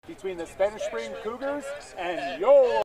between the Spanish Spring Cougars and Yo.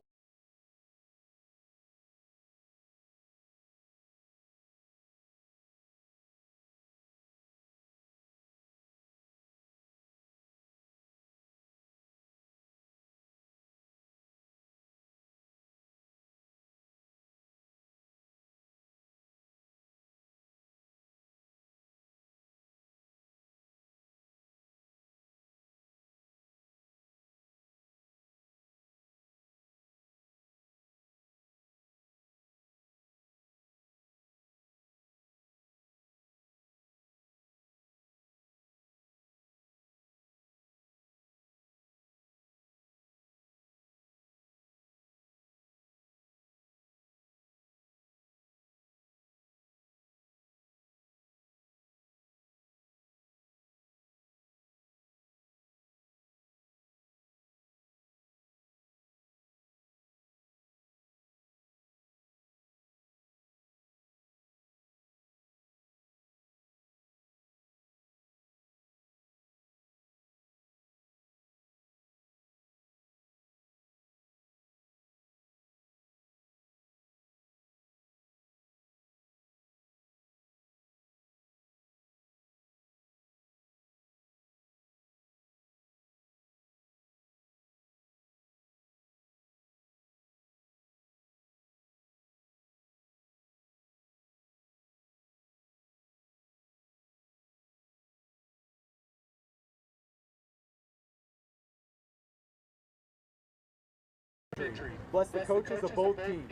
Bless the coaches of both teams.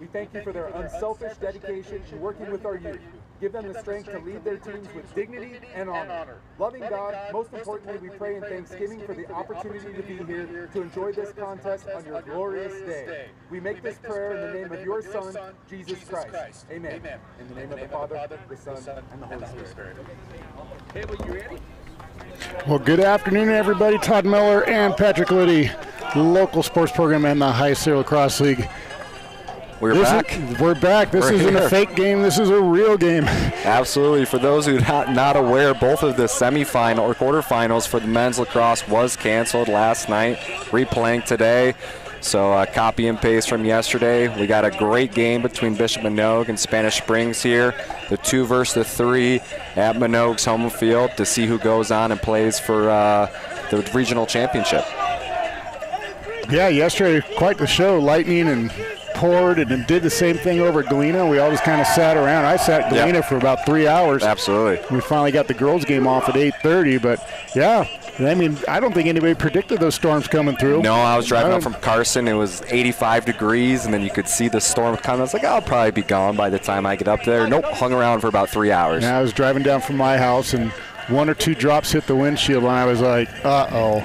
We thank you for their unselfish dedication to working with our youth. Give them the strength to lead their teams with dignity and honor. Loving God, most importantly, we pray in thanksgiving for the opportunity to be here to enjoy this contest on your glorious day. We make this prayer in the name of your Son, Jesus Christ. Amen. In the name of the Father, the Son, and the Holy Spirit. Hey, well, you ready? Well, good afternoon, everybody. Todd Miller and Patrick Liddy, local sports program and the HSLL Lacrosse League. We're back. We're back. This isn't a fake game. This is a real game. Absolutely. For those who are not aware, both of the semifinal or quarterfinals for the men's lacrosse was canceled last night, replaying today. So copy and paste from yesterday. We got a great game between Bishop Manogue and Spanish Springs here. The 2 versus the 3 at Manogue's home field to see who goes on and plays for the regional championship. Yeah, yesterday, quite the show. Lightning and poured and did the same thing over at Galena. We all just kind of sat around. I sat at Galena for about 3 hours. Absolutely. We finally got the girls' game off at 8:30, but yeah. I mean, I don't think anybody predicted those storms coming through. No, I was driving up from Carson. It was 85 degrees, and then you could see the storm coming. I was like, I'll probably be gone by the time I get up there. Nope, hung around for about 3 hours. Yeah, I was driving down from my house, and 1 or 2 drops hit the windshield, and I was like, uh-oh.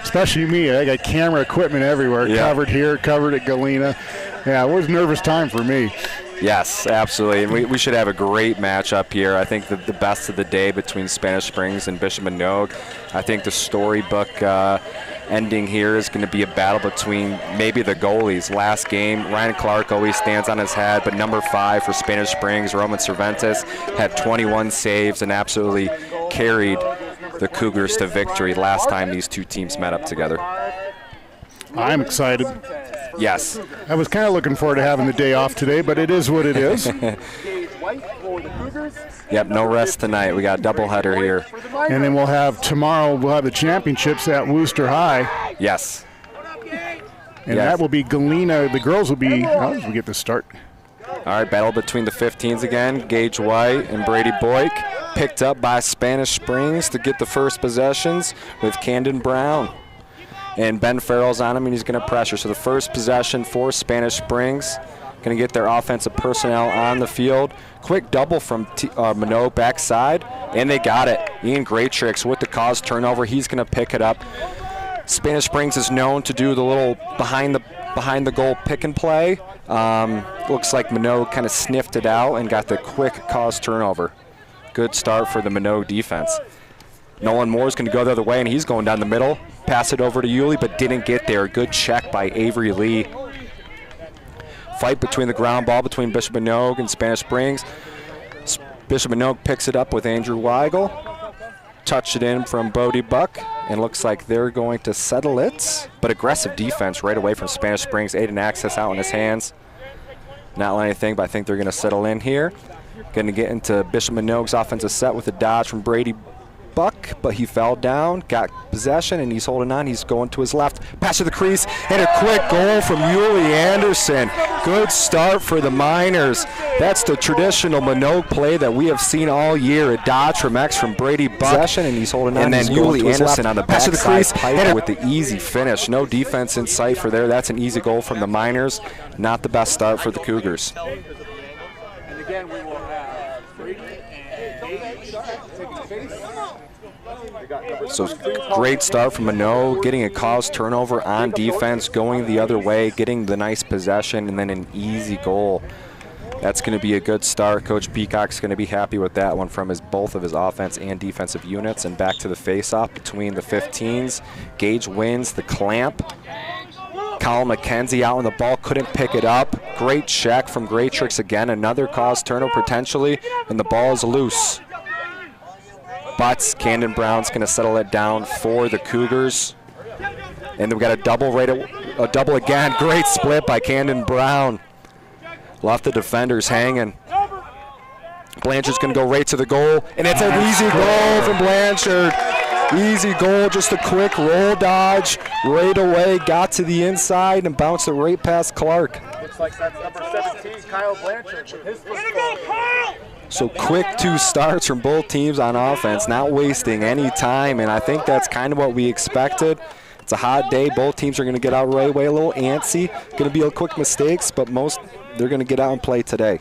Especially me. I got camera equipment everywhere, covered here, covered at Galena. Yeah, it was a nervous time for me. Yes, absolutely. And we should have a great matchup here. I think the best of the day between Spanish Springs and Bishop Manogue. I think the storybook ending here is going to be a battle between maybe the goalies. Last game, Ryan Clark always stands on his head, but number 5 for Spanish Springs, Roman Cervantes, had 21 saves and absolutely carried the Cougars to victory last time these two teams met up together. I'm excited. Yes. I was kind of looking forward to having the day off today, but it is what it is. Yep, no rest tonight. We got a doubleheader here. And then we'll have tomorrow, we'll have the championships at Worcester High. Yes. And that will be Galena. The girls will be, as we get to start. All right, battle between the 15s again. Gage White and Brady Boyk, picked up by Spanish Springs to get the first possessions with Camden Brown. And Ben Farrell's on him, and he's going to pressure. So the first possession for Spanish Springs, going to get their offensive personnel on the field. Quick double from Manogue backside, and they got it. Ian Greatrix with the cause turnover. He's going to pick it up. Spanish Springs is known to do the little behind the goal pick and play. Looks like Manogue kind of sniffed it out and got the quick cause turnover. Good start for the Manogue defense. Nolan Moore is going to go the other way, and he's going down the middle. Pass it over to Yulee, but didn't get there. Good check by Avery Lee. Fight between the ground ball between Bishop Manogue and Spanish Springs. Bishop Manogue picks it up with Andrew Weigel. touched it in from Bodie Buck, and looks like they're going to settle it. But aggressive defense right away from Spanish Springs. Aiden Access out in his hands. Not letting anything, but I think they're going to settle in here. Going to get into Bishop Manogue's offensive set with a dodge from Brady Buck, but he fell down, got possession, and he's holding on. He's going to his left. Pass to the crease, and a quick goal from Yuli Anderson. Good start for the Miners. That's the traditional Manogue play that we have seen all year. A dodge from X from Brady Buck, possession, and he's holding on. And then Yuli Anderson on the backside pipe with the easy finish. No defense in sight for there. That's an easy goal from the Miners. Not the best start for the Cougars. And again, we will have Brady and Gage taking the face. So great start from Manogue, getting a cause turnover on defense, going the other way, getting the nice possession, and then an easy goal. That's going to be a good start. Coach Peacock's going to be happy with that one from both of his offense and defensive units. And back to the face-off between the 15s. Gage wins the clamp. Colin McKenzie out on the ball, couldn't pick it up. Great check from Graytrix again. Another cause turnover potentially, and the ball is loose. But Camden Brown's going to settle it down for the Cougars. And we've got a double again. Great split by Camden Brown. Left the defenders hanging. Blanchard's going to go right to the goal, and it's an easy goal from Blanchard. Easy goal, just a quick roll dodge. Right away, got to the inside and bounced it right past Clark. Looks like that's number 17, Kyle Blanchard, with his first goal. So quick 2 starts from both teams on offense, not wasting any time, and I think that's kind of what we expected. It's a hot day. Both teams are going to get out right away, a little antsy. Going to be a quick mistakes, but they're going to get out and play today.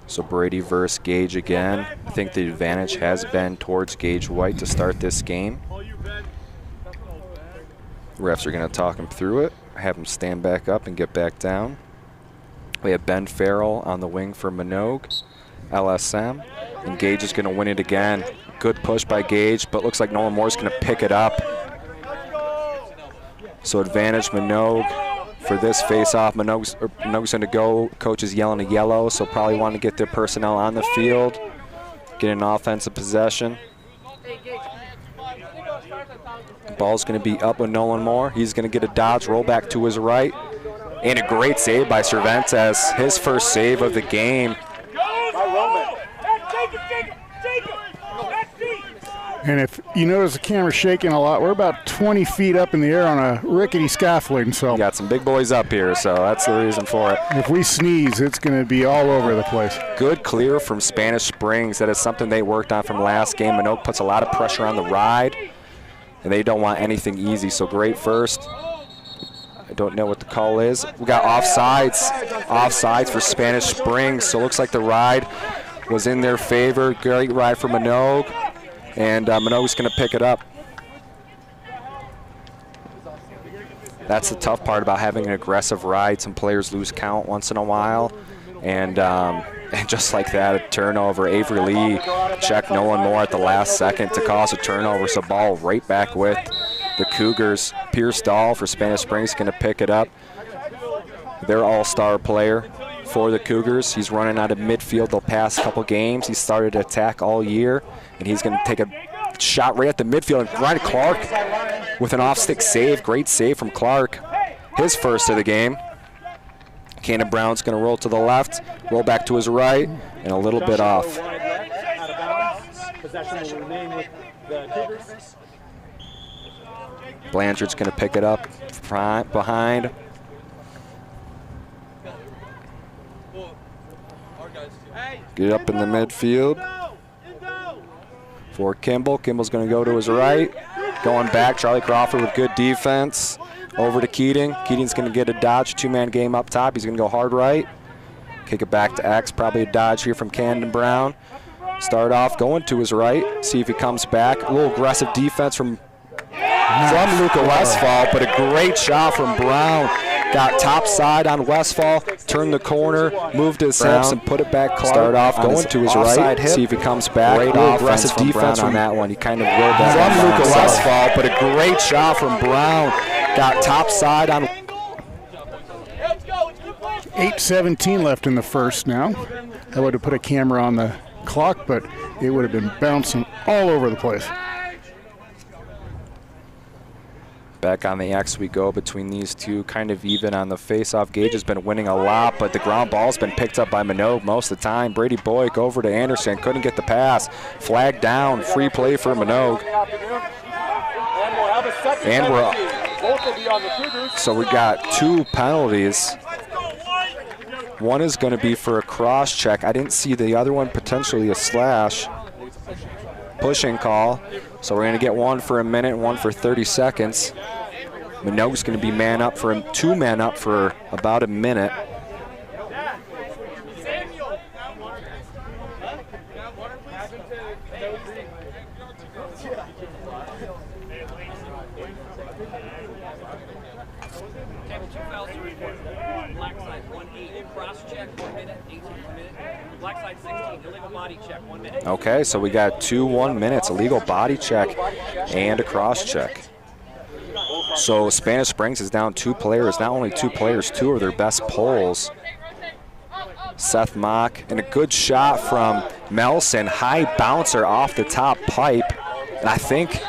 So Brady versus Gage again. I think the advantage has been towards Gage White to start this game. Refs are going to talk him through it, have him stand back up and get back down. We have Ben Farrell on the wing for Manogue, LSM, and Gage is going to win it again. Good push by Gage, but looks like Nolan Moore's going to pick it up. So advantage Manogue. For this face-off, Manogue's going to go. Coach is yelling a yellow, so probably want to get their personnel on the field, get an offensive possession. The ball's going to be up with Nolan Moore. He's going to get a dodge, roll back to his right, and a great save by Cervantes, his first save of the game. And if you notice the camera's shaking a lot, we're about 20 feet up in the air on a rickety scaffolding. So we got some big boys up here, so that's the reason for it. If we sneeze, it's going to be all over the place. Good clear from Spanish Springs. That is something they worked on from last game. Manogue puts a lot of pressure on the ride, and they don't want anything easy, so great first. I don't know what the call is. We got offsides for Spanish Springs, so it looks like the ride was in their favor. Great ride for Manogue. And Manogue's going to pick it up. That's the tough part about having an aggressive ride. Some players lose count once in a while. And just like that, a turnover. Avery Lee checked Nolan Moore at the last second to cause a turnover. So ball right back with the Cougars. Pierce Dahl for Spanish Springs going to pick it up. Their all-star player for the Cougars. He's running out of midfield the past couple games. He started to attack all year, and he's going to take a shot right at the midfield. And Ryan Clark with an off-stick save. Great save from Clark. His first of the game. Camden Brown's going to roll to the left, roll back to his right, and a little bit off. Blanchard's going to pick it up behind. Get up in the midfield for Kimball. Kimball's going to go to his right. Going back, Charlie Crawford with good defense. Over to Keating. Keating's going to get a dodge, 2-man game up top. He's going to go hard right. Kick it back to X. Probably a dodge here from Camden Brown. Start off going to his right. See if he comes back. A little aggressive defense from Luca Westfall, but a great shot from Brown. Got top side on Westfall, turned the corner, moved his hips and put it back. Start off going to his right, see if he comes back. Great aggressive defense on that one. He kind of willed that from Luca Westfall, but a great shot from Brown. got top side on. 8:17 left in the first now. I would have put a camera on the clock, but it would have been bouncing all over the place. Back on the X we go between these two, kind of even on the face-off. Gage has been winning a lot, but the ground ball's been picked up by Manogue most of the time. Brady Boyk over to Anderson, couldn't get the pass. Flag down, free play for Manogue. And we're up. So we got 2 penalties. One is going to be for a cross check. I didn't see the other one, potentially a slash. Pushing call. So we're going to get one for a minute, one for 30 seconds. Manogue's going to be man up for 2 men up for about a minute. Okay, so we got 2 1 minutes, a legal body check and a cross check. So Spanish Springs is down 2 players, not only 2 players, 2 of their best poles. Seth Mock, and a good shot from Melson, high bouncer off the top pipe. And I think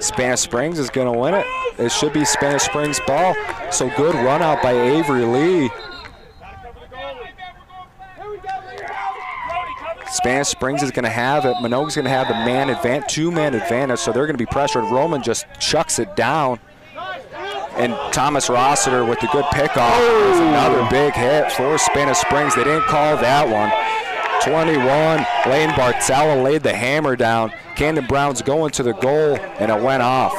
Spanish Springs is gonna win it. It should be Spanish Springs ball. So good run out by Avery Lee. Spanish Springs is going to have it. Manogue's going to have the man advantage, 2-man advantage, so they're going to be pressured. Roman just chucks it down. And Thomas Rossiter with the good pickoff. Is another big hit for Spanish Springs. They didn't call that one. 21, Lane Bartella laid the hammer down. Camden Brown's going to the goal, and it went off.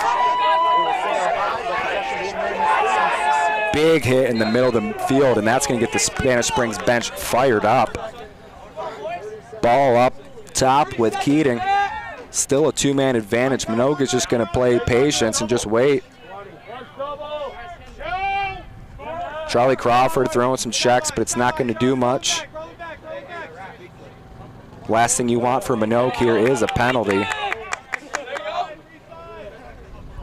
Big hit in the middle of the field, and that's going to get the Spanish Springs bench fired up. Ball up top with Keating. Still a 2-man advantage. Manogue is just going to play patience and just wait. Charlie Crawford throwing some checks, but it's not going to do much. Last thing you want for Manogue here is a penalty.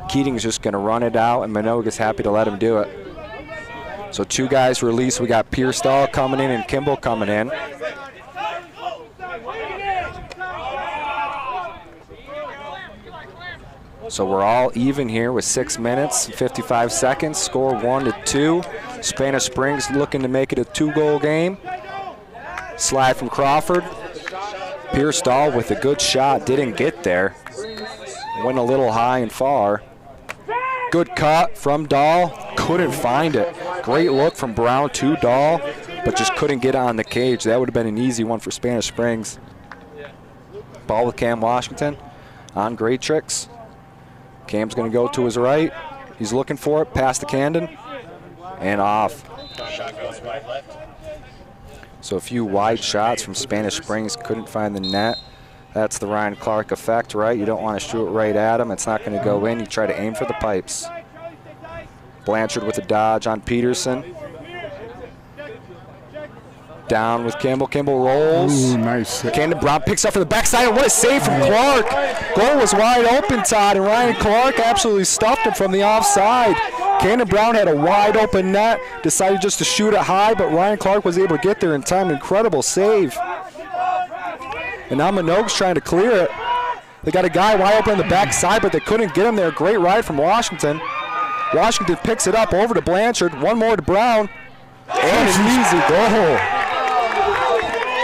Keating's just going to run it out, and Manogue is happy to let him do it. So 2 guys released. We got Pierstall coming in and Kimball coming in. So we're all even here with 6 minutes and 55 seconds. Score 1-2. Spanish Springs looking to make it a 2-goal game. Slide from Crawford. Pierstall with a good shot, didn't get there. Went a little high and far. Good cut from Dahl, couldn't find it. Great look from Brown to Dahl, but just couldn't get on the cage. That would have been an easy one for Spanish Springs. Ball with Cam Washington on Great Tricks. Cam's going to go to his right. He's looking for it, past the Camden, and off. So a few wide shots from Spanish Springs, couldn't find the net. That's the Ryan Clark effect, right? You don't want to shoot it right at him. It's not going to go in. You try to aim for the pipes. Blanchard with a dodge on Peterson. Down with Kimball. Kimball rolls. Ooh, nice. Camden Brown picks up from the backside, and what a save from Clark. Goal was wide open, Todd, and Ryan Clark absolutely stuffed him from the offside. Camden Brown had a wide open net, decided just to shoot it high, but Ryan Clark was able to get there in time. Incredible save. And now Manogue's trying to clear it. They got a guy wide open on the backside, but they couldn't get him there. Great ride from Washington. Washington picks it up over to Blanchard. One more to Brown. And an easy goal.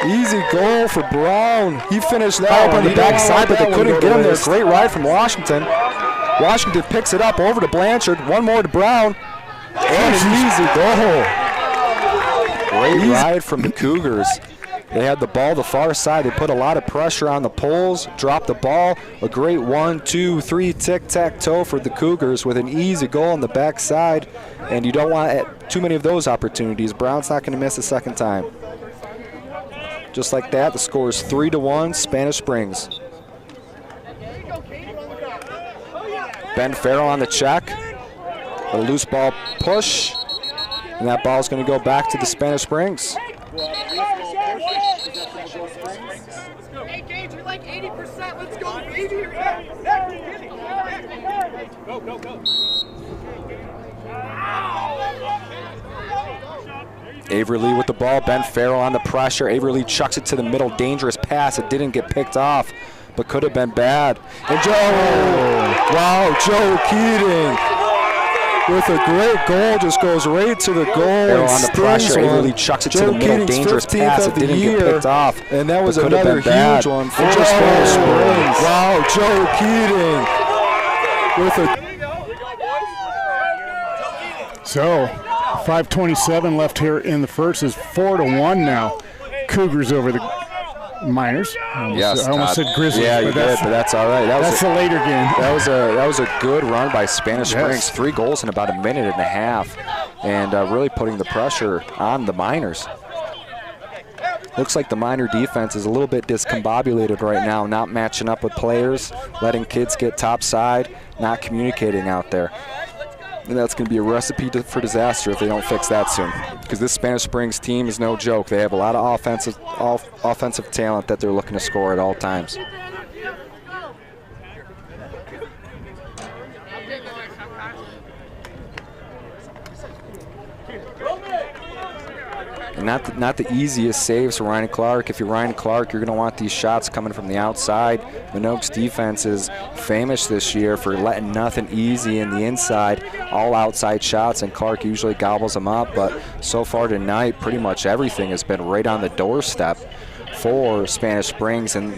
Easy goal for Brown. He finished that up on the backside, but they couldn't get him there. Great ride from Washington. Washington picks it up over to Blanchard. One more to Brown. And an easy goal. Great ride from the Cougars. They had the ball the far side. They put a lot of pressure on the poles, dropped the ball. A great 1, 2, 3 tic-tac-toe for the Cougars with an easy goal on the backside. And you don't want too many of those opportunities. Brown's not going to miss a second time. Just like that, the score is 3-1, Spanish Springs. Ben Farrell on the check. A loose ball push. And that ball's going to go back to the Spanish Springs. Hey, Gage, you're like 80%. Let's go, baby. Go. Avery Lee with the ball. Ben Farrell on the pressure. Avery Lee chucks it to the middle. Dangerous pass. It didn't get picked off, but could have been bad. And wow, Joe Keating with a great goal, just goes right to the goal. Farrell on the pressure. Avery Lee chucks it to the middle. Dangerous pass. It didn't get picked off, and that was another huge one for Spanish Springs. Wow, Joe Keating with a. So, 5:27 left here in the first. Is 4-1 now. Cougars over the Miners. I almost said Grizzlies. Yeah, you did, but that's all right. That's a later game. That was a good run by Spanish Springs. 3 goals in about a minute and a half, and really putting the pressure on the Miners. Looks like the Miner defense is a little bit discombobulated right now, not matching up with players, letting kids get topside, not communicating out there. And that's going to be a recipe for disaster if they don't fix that soon. Because this Spanish Springs team is no joke. They have a lot of offensive talent that they're looking to score at all times. And not the easiest saves for Ryan Clark. If you're Ryan Clark, you're going to want these shots coming from the outside. Manogue's defense is famous this year for letting nothing easy in the inside, all outside shots, and Clark usually gobbles them up. But so far tonight, pretty much everything has been right on the doorstep for Spanish Springs, and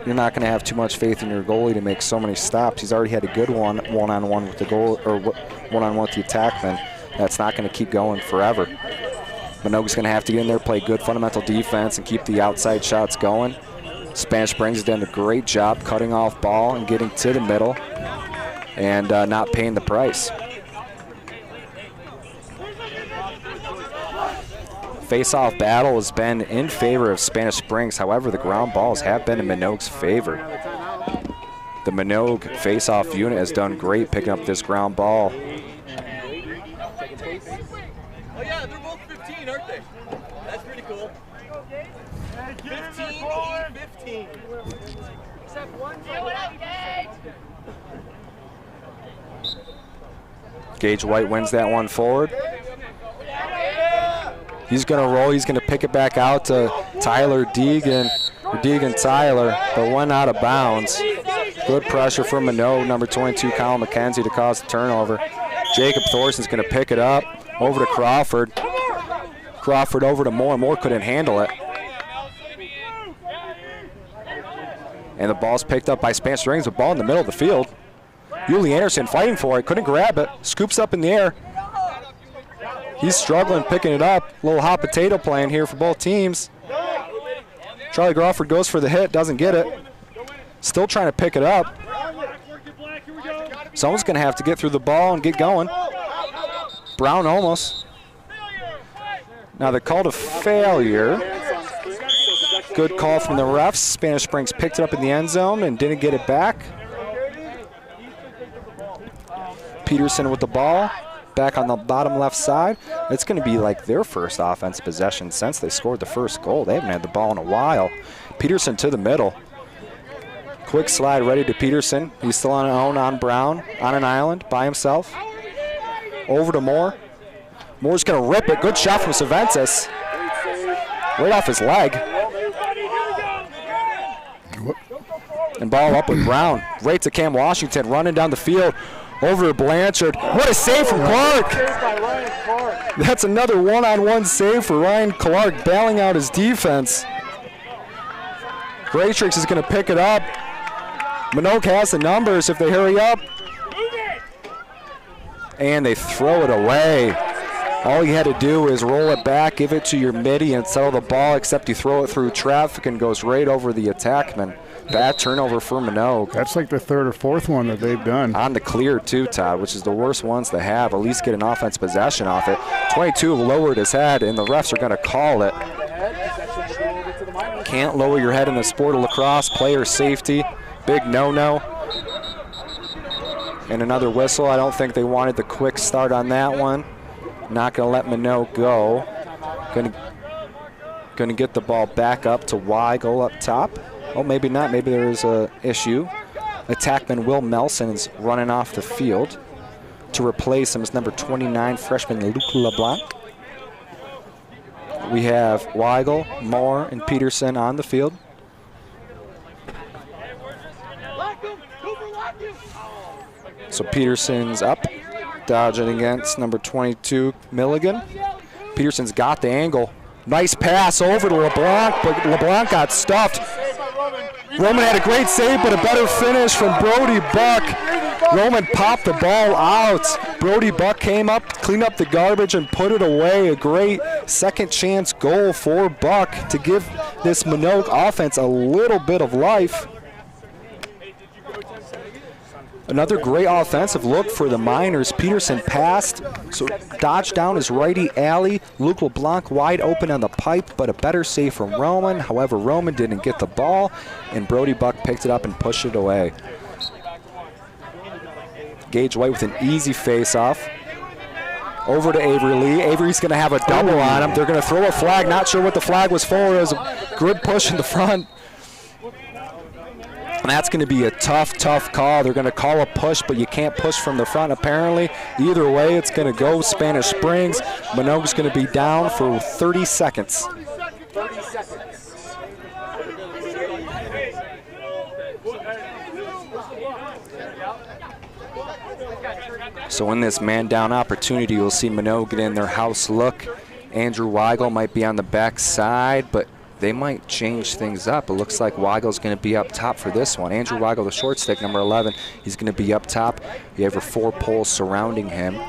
you're not going to have too much faith in your goalie to make so many stops. He's already had a good one-on-one with the goal, or one-on-one with the attackman. That's not going to keep going forever. Manogue's going to have to get in there, play good fundamental defense, and keep the outside shots going. Spanish Springs has done a great job cutting off ball and getting to the middle and not paying the price. Face-off battle has been in favor of Spanish Springs. However, the ground balls have been in Manogue's favor. The Manogue face-off unit has done great picking up this ground ball. Oh yeah, they're both 15, aren't they? That's pretty cool. 15, 15. Except one. Gage White wins that one forward. He's going to roll. He's going to pick it back out to Tyler Deegan, or Deegan Tyler, but went out of bounds. Good pressure from Manogue, number 22, Colin McKenzie, to cause the turnover. Jacob Thorson's going to pick it up. Over to Crawford. Crawford over to Moore. Moore couldn't handle it. And the ball's picked up by Spanish Springs. The ball in the middle of the field. Yuli Anderson fighting for it. Couldn't grab it. Scoops up in the air. He's struggling picking it up. A little hot potato playing here for both teams. Charlie Crawford goes for the hit. Doesn't get it. Still trying to pick it up. Someone's going to have to get through the ball and get going. Brown almost. Now the call to failure. Good call from the refs. Spanish Springs picked it up in the end zone and didn't get it back. Peterson with the ball. Back on the bottom left side. It's going to be like their first offensive possession since they scored the first goal. They haven't had the ball in a while. Peterson to the middle. Quick slide ready to Peterson. He's still on his own on Brown, on an island by himself. Over to Moore. Moore's going to rip it. Good shot from Cervantes. Right off his leg. And ball up with Brown. Right to Cam Washington, running down the field. Over to Blanchard. What a save from Clark. That's another one-on-one save for Ryan Clark, bailing out his defense. Graytrix is going to pick it up. Manogue has the numbers if they hurry up. And they throw it away. All you had to do is roll it back, give it to your midi, and settle the ball, except you throw it through traffic and goes right over the attackman. Bad turnover for Manogue. That's like the third or fourth one that they've done. On the clear, too, Todd, which is the worst ones to have. At least get an offense possession off it. 22 lowered his head, and the refs are going to call it. Can't lower your head in the sport of lacrosse. Player safety, big no-no. And another whistle. I don't think they wanted the quick start on that one. Not going to let Manogue go. Going to get the ball back up to Weigel up top. Oh, maybe not. Maybe there is an issue. Attackman Will Melson is running off the field. To replace him is number 29, freshman Luc LeBlanc. We have Weigel, Moore, and Peterson on the field. So Peterson's up, dodging against number 22, Milligan. Peterson's got the angle. Nice pass over to LeBlanc, but LeBlanc got stuffed. Roman had a great save, but a better finish from Brody Buck. Roman popped the ball out. Brody Buck came up, cleaned up the garbage, and put it away. A great second chance goal for Buck to give this Manogue offense a little bit of life. Another great offensive look for the Miners. Peterson passed, so dodged down his righty alley. Luc LeBlanc wide open on the pipe, but a better save from Roman. However, Roman didn't get the ball, and Brody Buck picked it up and pushed it away. Gage White with an easy face-off. Over to Avery Lee. Avery's going to have a double on him. They're going to throw a flag. Not sure what the flag was for. It was a good push in the front. And that's going to be a tough call. They're going to call a push, but you can't push from the front apparently. Either way, it's going to go Spanish Springs. Manogue's going to be down for 30 seconds. 30 seconds. So in this man-down opportunity, you'll see Manogue get in their house look. Andrew Weigel might be on the back side, but they might change things up. It looks like Weigel's going to be up top for this one. Andrew Weigel, the short stick, number 11, he's going to be up top. You have your 4 poles surrounding him.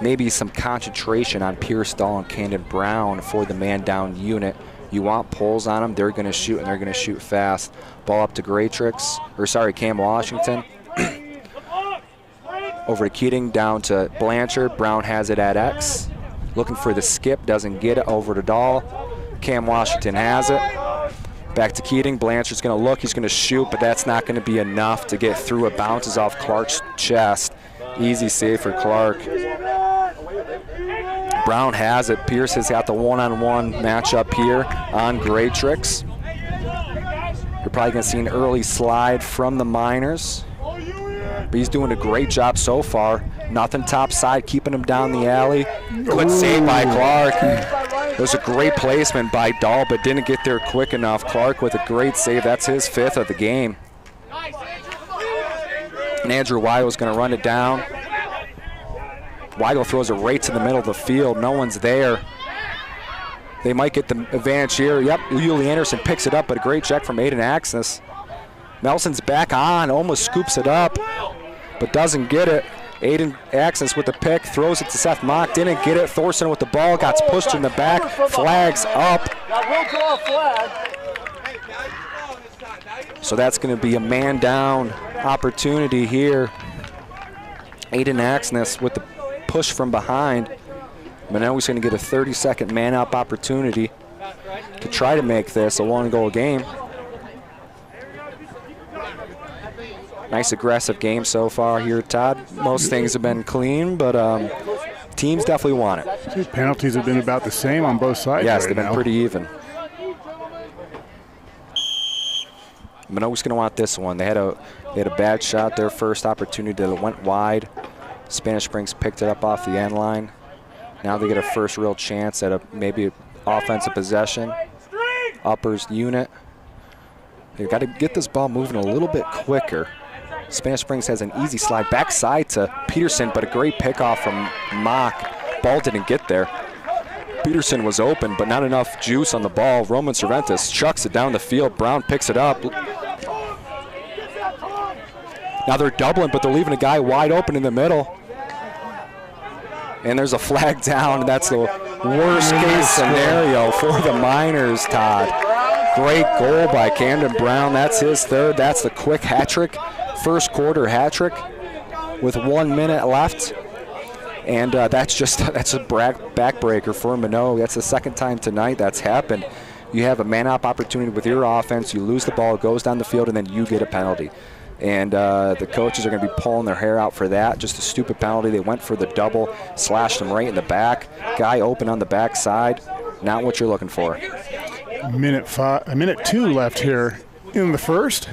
Maybe some concentration on Pierce Dahl and Camden Brown for the man-down unit. You want poles on them, they're going to shoot, and they're going to shoot fast. Ball up to Cam Washington. Over to Keating, down to Blanchard. Brown has it at X. Looking for the skip, doesn't get it. Over to Dahl. Cam Washington has it. Back to Keating. Blanchard's going to look. He's going to shoot, but that's not going to be enough to get through. It bounces off Clark's chest. Easy save for Clark. Brown has it. Pierce has got the one-on-one matchup here on Greatrix. You're probably going to see an early slide from the Miners. But he's doing a great job so far. Nothing top side, keeping him down the alley. Good save by Clark. It was a great placement by Dahl, but didn't get there quick enough. Clark with a great save. That's his 5th of the game. And Andrew Weigel's going to run it down. Weigel throws it right to the middle of the field. No one's there. They might get the advantage here. Yep, Yuli Anderson picks it up, but a great check from Aiden Axness. Nelson's back on, almost scoops it up, but doesn't get it. Aiden Axness with the pick, throws it to Seth Mock, didn't get it. Thorson with the ball, got pushed in the back, flags up. So that's going to be a man down opportunity here. Aiden Axness with the push from behind. Manogue's going to get a 30-second man-up opportunity to try to make this a one-goal game. Nice aggressive game so far here, Todd. Most things have been clean, but teams definitely want it. These penalties have been about the same on both sides. Yes, right they've been now. pretty even. Manogue's going to want this one. They had a bad shot, their first opportunity that went wide. Spanish Springs picked it up off the end line. Now they get a first real chance at maybe offensive possession. Uppers unit. They've got to get this ball moving a little bit quicker. Spanish Springs has an easy slide backside to Peterson, but a great pickoff from Mock. Ball didn't get there. Peterson was open, but not enough juice on the ball. Roman Cervantes chucks it down the field. Brown picks it up. Now they're doubling, but they're leaving a guy wide open in the middle. And there's a flag down. That's the worst case scenario for the Miners, Todd. Great goal by Camden Brown. That's his 3rd. That's the quick hat trick. First quarter hat trick with 1 minute left. And that's a backbreaker for Manogue. That's the 2nd time tonight that's happened. You have a man-up opportunity with your offense. You lose the ball, it goes down the field, and then you get a penalty. And the coaches are going to be pulling their hair out for that. Just a stupid penalty. They went for the double, slashed him right in the back. Guy open on the back side. Not what you're looking for. Minute 2 left here in the first.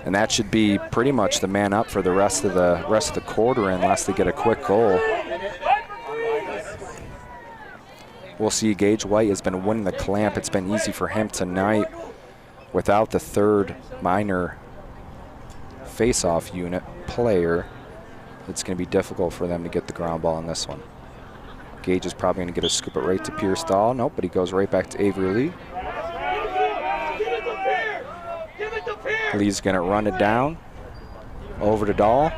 And that should be pretty much the man up for the rest of the quarter unless they get a quick goal. We'll see. Gage White has been winning the clamp. It's been easy for him tonight. Without the third minor face-off unit player, it's going to be difficult for them to get the ground ball in this one. Gage is probably going to get a scoop it right to Pierce Dahl. Nope, but he goes right back to Avery Lee. Lee's going to run it down. Over to Dahl.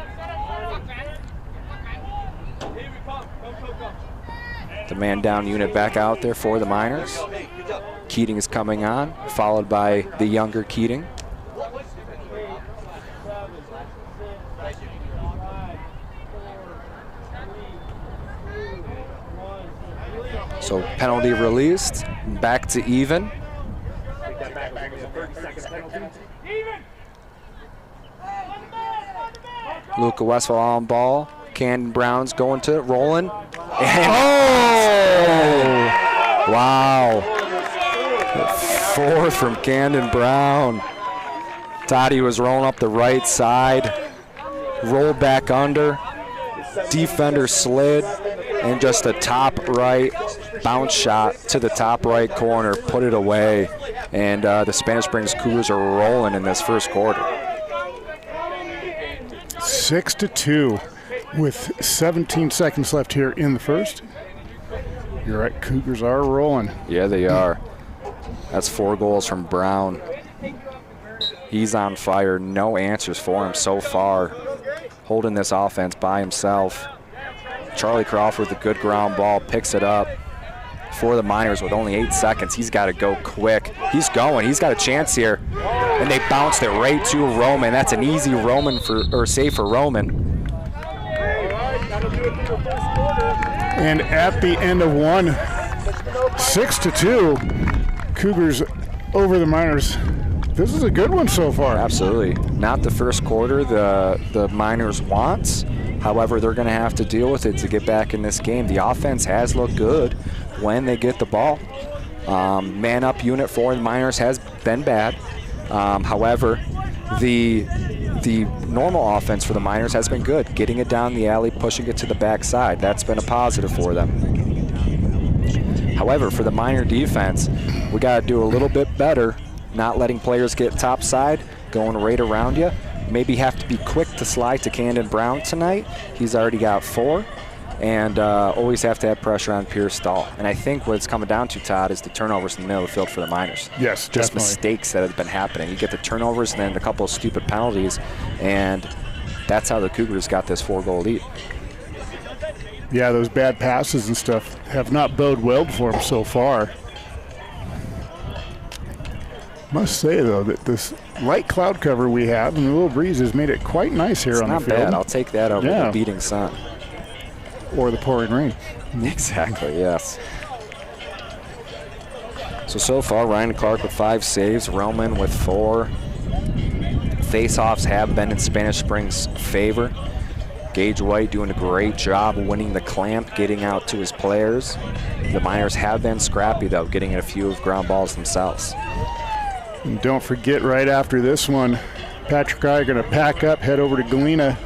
The man down unit back out there for the Miners. Keating is coming on, followed by the younger Keating. So penalty released, back to even. Luca Westphal on ball. Camden Brown's going to it, rolling. And wow. Fourth from Camden Brown. Thought he was rolling up the right side. Rolled back under. Defender slid. And just a top right bounce shot to the top right corner. Put it away. And the Spanish Springs Cougars are rolling in this first quarter. 6-2 with 17 seconds left here in the first. You're right, Cougars are rolling. Yeah, they are. That's 4 goals from Brown. He's on fire. No answers for him so far. Holding this offense by himself. Charlie Crawford with a good ground ball, picks it up for the Miners with only 8 seconds. He's got to go quick. He's going. He's got a chance here. And they bounced it right to Roman. That's an easy save for Roman. And at the end of one, 6-2, Cougars over the Miners. This is a good one so far. Absolutely. Not the first quarter the Miners wants. However, they're going to have to deal with it to get back in this game. The offense has looked good when they get the ball. Man-up unit for the Miners has been bad. However, the normal offense for the Miners has been good. Getting it down the alley, pushing it to the backside. That's been a positive for them. However, for the Miner defense, we got to do a little bit better, not letting players get topside, going right around you. Maybe have to be quick to slide to Camden Brown tonight. He's already got 4. And always have to have pressure on Pierce Dahl. And I think what it's coming down to, Todd, is the turnovers in the middle of the field for the Miners. Yes, just definitely. Mistakes that have been happening. You get the turnovers and then a couple of stupid penalties, and that's how the Cougars got this 4-goal lead. Yeah, those bad passes and stuff have not boded well for them so far. Must say, though, that this light cloud cover we have and the little breeze has made it quite nice here on the field. Not bad. I'll take that over the beating sun. Or the pouring rain. Exactly, yes. So far, Ryan Clark with 5 saves, Roman with 4. Face-offs have been in Spanish Springs' favor. Gage White doing a great job winning the clamp, getting out to his players. The Miners have been scrappy, though, getting a few ground balls themselves. And don't forget, right after this one, Patrick and I are going to pack up, head over to Galena,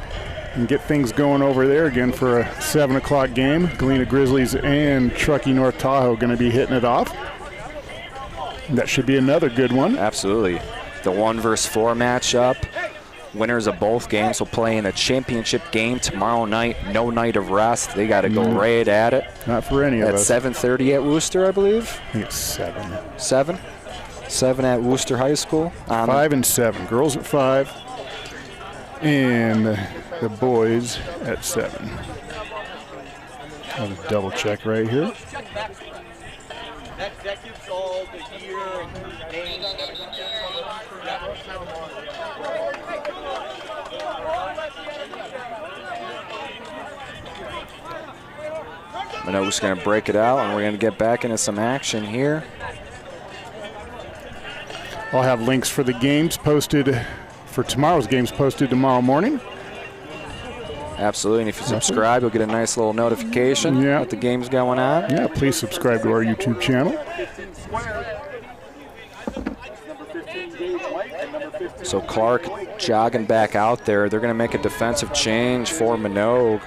and get things going over there again for a 7 o'clock game. Galena Grizzlies and Truckee North Tahoe going to be hitting it off. That should be another good one. Absolutely. The 1 versus 4 matchup. Winners of both games will play in a championship game tomorrow night. No night of rest. They got to go right at it. Not for any of us. At 7:30 at Worcester, I believe. I think it's 7. 7? 7 at Worcester High School. 5 and 7. Girls at 5. And the boys at 7. I'll just double check right here. That gives all the year and names and everything. Manogue's going to break it out, and we're going to get back into some action here. I'll have links for the games posted, for tomorrow's games posted tomorrow morning. Absolutely, and if you subscribe, you'll get a nice little notification that the game's going on. Yeah, please subscribe to our YouTube channel. Number 15, Gage White, and number 15, So Clark jogging back out there. They're going to make a defensive change for Manogue.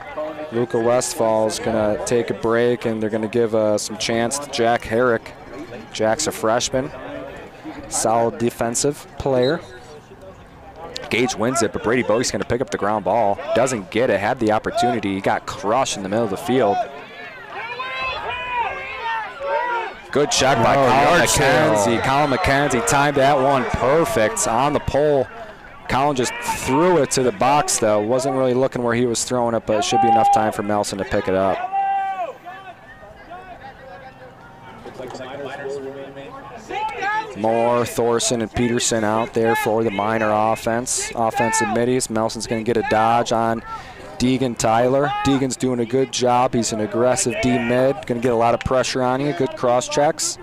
Luca Westfall's going to take a break, and they're going to give some chance to Jack Herrick. Jack's a freshman, solid defensive player. Gage wins it, but Brady Bogue's going to pick up the ground ball. Doesn't get it, had the opportunity. He got crushed in the middle of the field. Good check by Colin McKenzie. Colin McKenzie timed that one perfect on the pole. Colin just threw it to the box, though. Wasn't really looking where he was throwing it, but it should be enough time for Nelson to pick it up. Moore, Thorson, and Peterson out there for the minor offense. Offensive middies. Nelson's going to get a dodge on Deegan Tyler. Deegan's doing a good job. He's an aggressive D-mid. Going to get a lot of pressure on you. Good cross checks.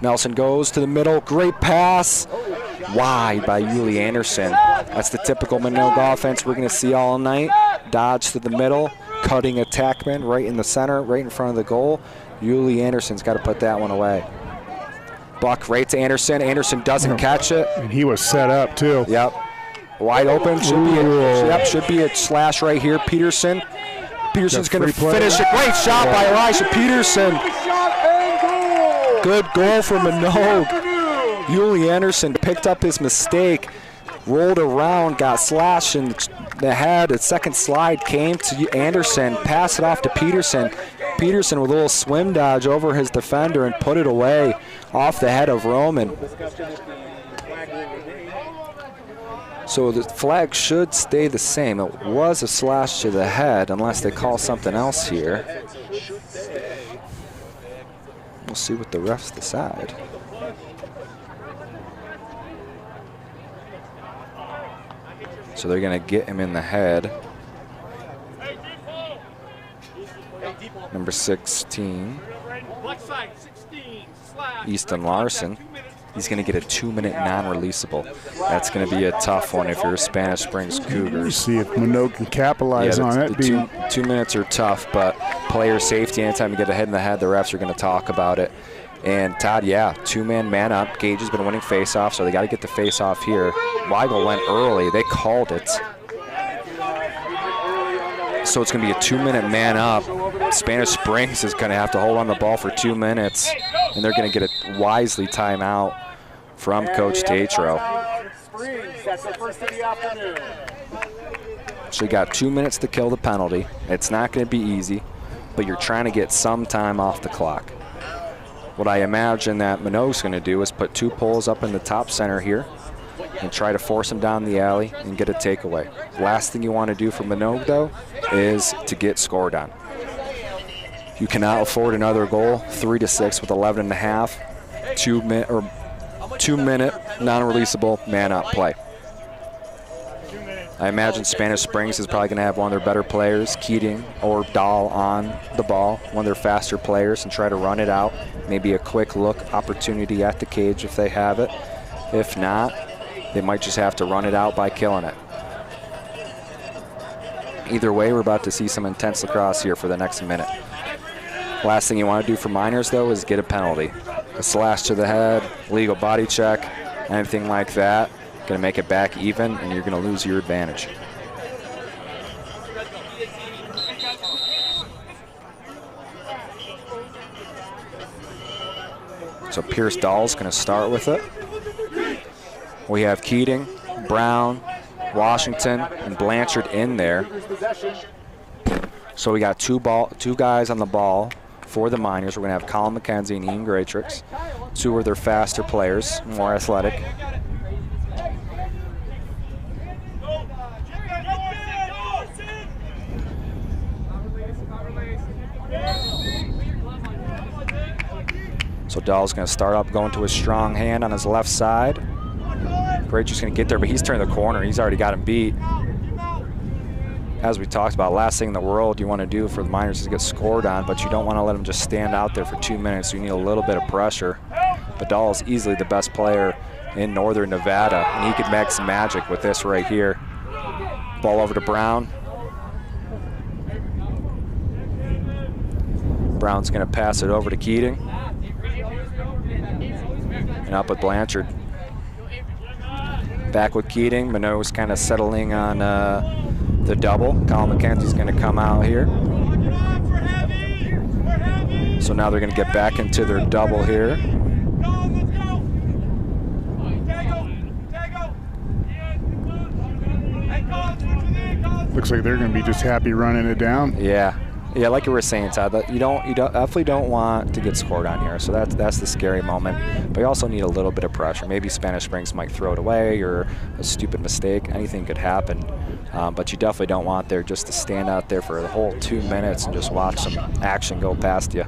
Nelson goes to the middle. Great pass. Wide by Yuli Anderson. That's the typical Manogue offense we're going to see all night. Dodge to the middle. Cutting attackman right in the center, right in front of the goal. Yuli Anderson's got to put that one away. Buck right to Anderson. Anderson doesn't catch it. And he was set up, too. Yep. Wide open. Should be a slash right here. Peterson's going to finish it. Great shot by Elijah Peterson. Good goal for Manogue. Yuli Anderson picked up his mistake, rolled around, got slashed in the head. A second slide came to Anderson, passed it off to Peterson. Peterson with a little swim dodge over his defender and put it away off the head of Roman. So the flag should stay the same. It was a slash to the head unless they call something else here. We'll see what the refs decide. So they're going to get him in the head. Number 16, Easton Larson. He's going to get a 2-minute non-releasable. That's going to be a tough one if you're a Spanish Springs Cougars. See if Manogue can capitalize on it. The 2 minutes are tough, but player safety, anytime you get a hit in the head, the refs are going to talk about it. And Todd, 2-man man up. Gage has been winning face-off, so they got to get the face-off here. Weigel went early. They called it. So it's going to be a 2-minute man up. Spanish Springs is going to have to hold on the ball for 2 minutes, and they're going to get a wisely timeout from Coach Tatro. So you got 2 minutes to kill the penalty. It's not going to be easy, but you're trying to get some time off the clock. What I imagine that Manogue's going to do is put 2 poles up in the top center here and try to force them down the alley and get a takeaway. Last thing you want to do for Manogue, though, is to get scored on. You cannot afford another goal. 3-6 with 11.5. 2 minute non-releasable man-up play. I imagine Spanish Springs is probably going to have one of their better players, Keating or Dahl, on the ball, one of their faster players, and try to run it out. Maybe a quick look opportunity at the cage if they have it. If not, they might just have to run it out by killing it. Either way, we're about to see some intense lacrosse here for the next minute. Last thing you want to do for minors, though, is get a penalty. A slash to the head, legal body check, anything like that. Going to make it back even, and you're going to lose your advantage. So Pierce Dahl's going to start with it. We have Keating, Brown, Washington, and Blanchard in there. So we got two guys on the ball for the minors. We're going to have Colin McKenzie and Ian Greatrix. 2 of their faster players, more athletic. So Dahl's going to start up, going to his strong hand on his left side. Greatrix going to get there, but he's turned the corner. He's already got him beat. As we talked about, last thing in the world you want to do for the minors is get scored on, but you don't want to let them just stand out there for 2 minutes. You need a little bit of pressure. But Dahl is easily the best player in Northern Nevada, and he could make some magic with this right here. Ball over to Brown. Brown's going to pass it over to Keating. And up with Blanchard. Back with Keating. Manogue's kind of settling on the double. Colin McKenzie's going to come out here. So now they're going to get back into their double here. Looks like they're going to be just happy running it down. Yeah. Yeah, like you were saying, Todd, that you definitely don't want to get scored on here. So that's the scary moment. But you also need a little bit of pressure. Maybe Spanish Springs might throw it away, or a stupid mistake. Anything could happen. But you definitely don't want there just to stand out there for the whole 2 minutes and just watch some action go past you.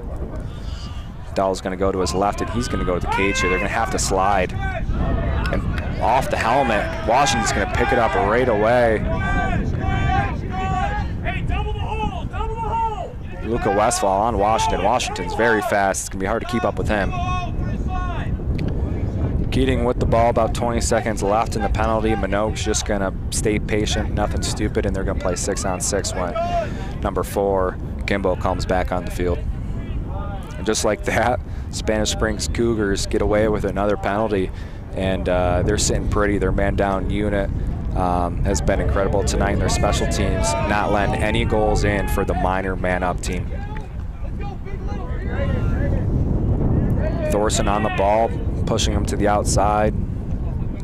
Dahl's going to go to his left, and he's going to go to the cage here. They're going to have to slide. And off the helmet, Washington's going to pick it up right away. Luca Westphal on Washington. Washington's very fast. It's going to be hard to keep up with him. Keating with the ball, about 20 seconds left in the penalty. Manogue's just going to stay patient, nothing stupid, and they're going to play 6-on-6 when number 4, Kimbo, comes back on the field. And just like that, Spanish Springs Cougars get away with another penalty, and they're sitting pretty. Their man-down unit has been incredible tonight in their special teams, not letting any goals in for the minor man-up team. Thorson on the ball, pushing him to the outside.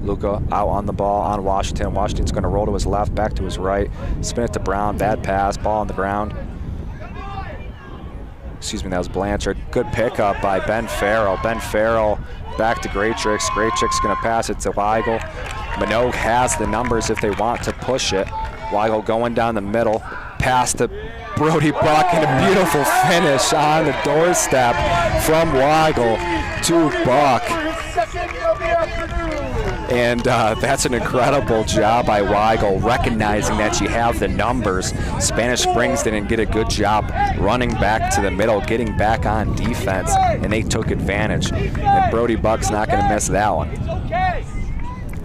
Luca out on the ball on Washington. Washington's going to roll to his left, back to his right, spin it to Brown, bad pass, ball on the ground. Excuse me, that was Blanchard. Good pickup by Ben Farrell. Ben Farrell back to Greatrix. Greatrix going to pass it to Weigel. Manogue has the numbers if they want to push it. Weigel going down the middle, pass to Brody Buck, and a beautiful finish on the doorstep from Weigel to Buck. And that's an incredible job by Weigel, recognizing that you have the numbers. Spanish Springs didn't get a good job running back to the middle, getting back on defense, and they took advantage. And Brody Buck's not going to miss that one.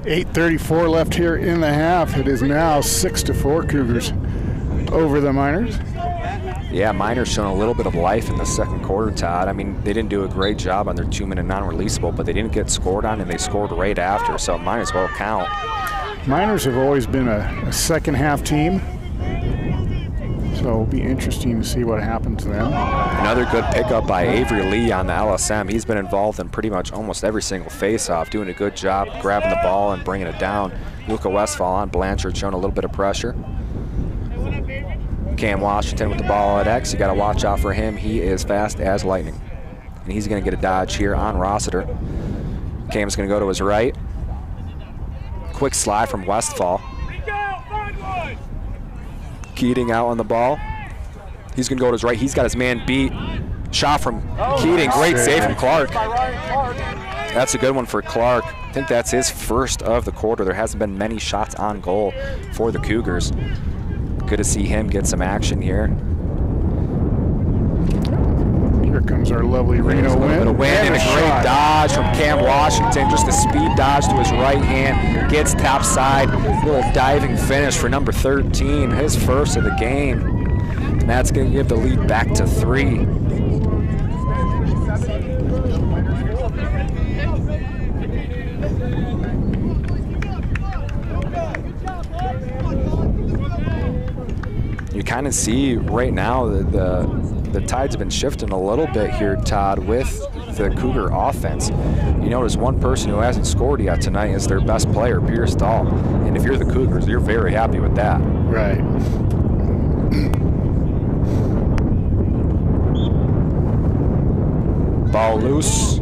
8:34 left here in the half. It is now 6-4 Cougars over the Miners. Yeah, Miners showing a little bit of life in the second quarter, Todd. I mean, they didn't do a great job on their 2-minute non-releasable, but they didn't get scored on, and they scored right after, so it might as well count. Miners have always been a second half team, so it'll be interesting to see what happens to them. Another good pickup by Avery Lee on the LSM. He's been involved in pretty much almost every single face-off, doing a good job grabbing the ball and bringing it down. Luca Westphal on Blanchard showing a little bit of pressure. Cam Washington with the ball at X. You got to watch out for him. He is fast as lightning. And he's going to get a dodge here on Rossiter. Cam's going to go to his right. Quick slide from Westphal. Keating out on the ball. He's going to go to his right. He's got his man beat. Shot from Keating. Great save from Clark. That's a good one for Clark. I think that's his first of the quarter. There hasn't been many shots on goal for the Cougars. Good to see him get some action here. Here comes our lovely Reno win. A win and a great dodge from Cam Washington. Just a speed dodge to his right hand. Gets top side. Little diving finish for number 13. His first of the game. And that's going to give the lead back to 3. You kind of see right now the tides have been shifting a little bit here, Todd, with the Cougar offense. You notice one person who hasn't scored yet tonight is their best player, Pierce Dahl. And if you're the Cougars, you're very happy with that. Right. Ball loose.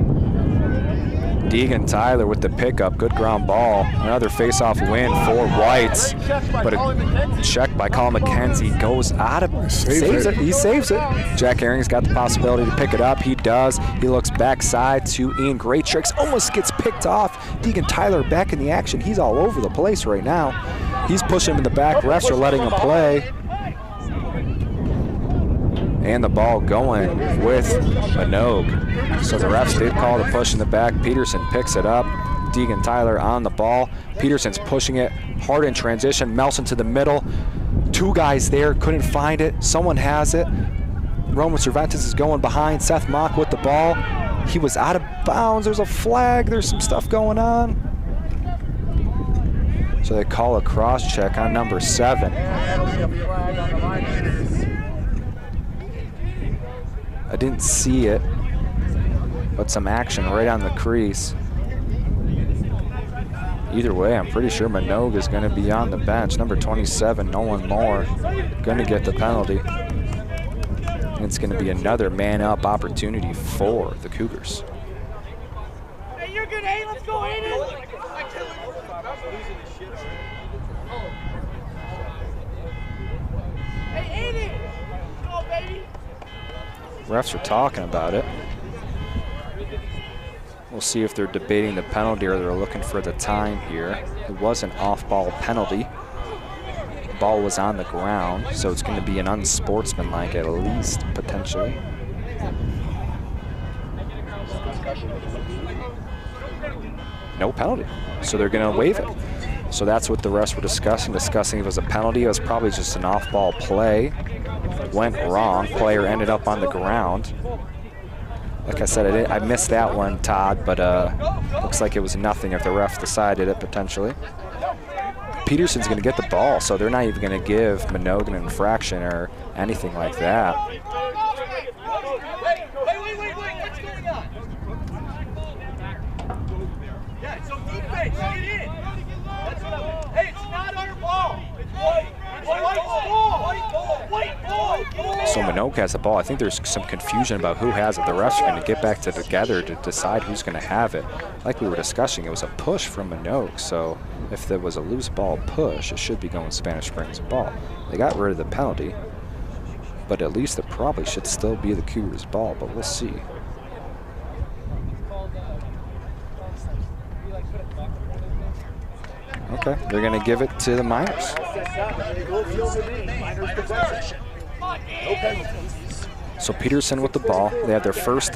Deegan Tyler with the pickup. Good ground ball. Another face-off win for Whites. But a check by Colin McKenzie goes out of saves it. He saves it. Jack Herring's got the possibility to pick it up. He does. He looks backside to Ian Greatrix. Almost gets picked off. Deegan Tyler back in the action. He's all over the place right now. He's pushing him in the back. Refs are letting him play. And the ball going with Manogue. So the refs did call the push in the back. Peterson picks it up. Deegan Tyler on the ball. Peterson's pushing it hard in transition. Melson to the middle. 2 guys there, couldn't find it. Someone has it. Roman Cervantes is going behind. Seth Mock with the ball. He was out of bounds. There's a flag. There's some stuff going on. So they call a cross check on number 7. I didn't see it, but some action right on the crease. Either way, I'm pretty sure Manogue is going to be on the bench. Number 27, Nolan Moore, going to get the penalty. And it's going to be another man-up opportunity for the Cougars. Hey, you're good, hey, let's go, Aiden! Hey, Aiden! Go, baby! Refs are talking about it. We'll see if they're debating the penalty or they're looking for the time here. It was an off-ball penalty. The ball was on the ground, so it's going to be an unsportsmanlike at least, potentially. No penalty, so they're going to waive it. So that's what the refs were discussing if it was a penalty. It was probably just an off-ball play. Went wrong. Player ended up on the ground. Like I said, I missed that one, Todd, but looks like it was nothing if the ref decided it potentially. Peterson's going to get the ball, so they're not even going to give Manogue an infraction or anything like that. Wait, what's going on? Yeah, so defense, get in. That's what hey, it's not our ball. It's white ball. So Manogue has the ball. I think there's some confusion about who has it. The refs are going to get back together to decide who's going to have it. Like we were discussing, it was a push from Manogue, so if there was a loose ball push, it should be going Spanish Springs ball. They got rid of the penalty, but at least it probably should still be the Cougars ball, but we'll see. Okay, they're going to give it to the Miners. So Peterson with the ball. They have their first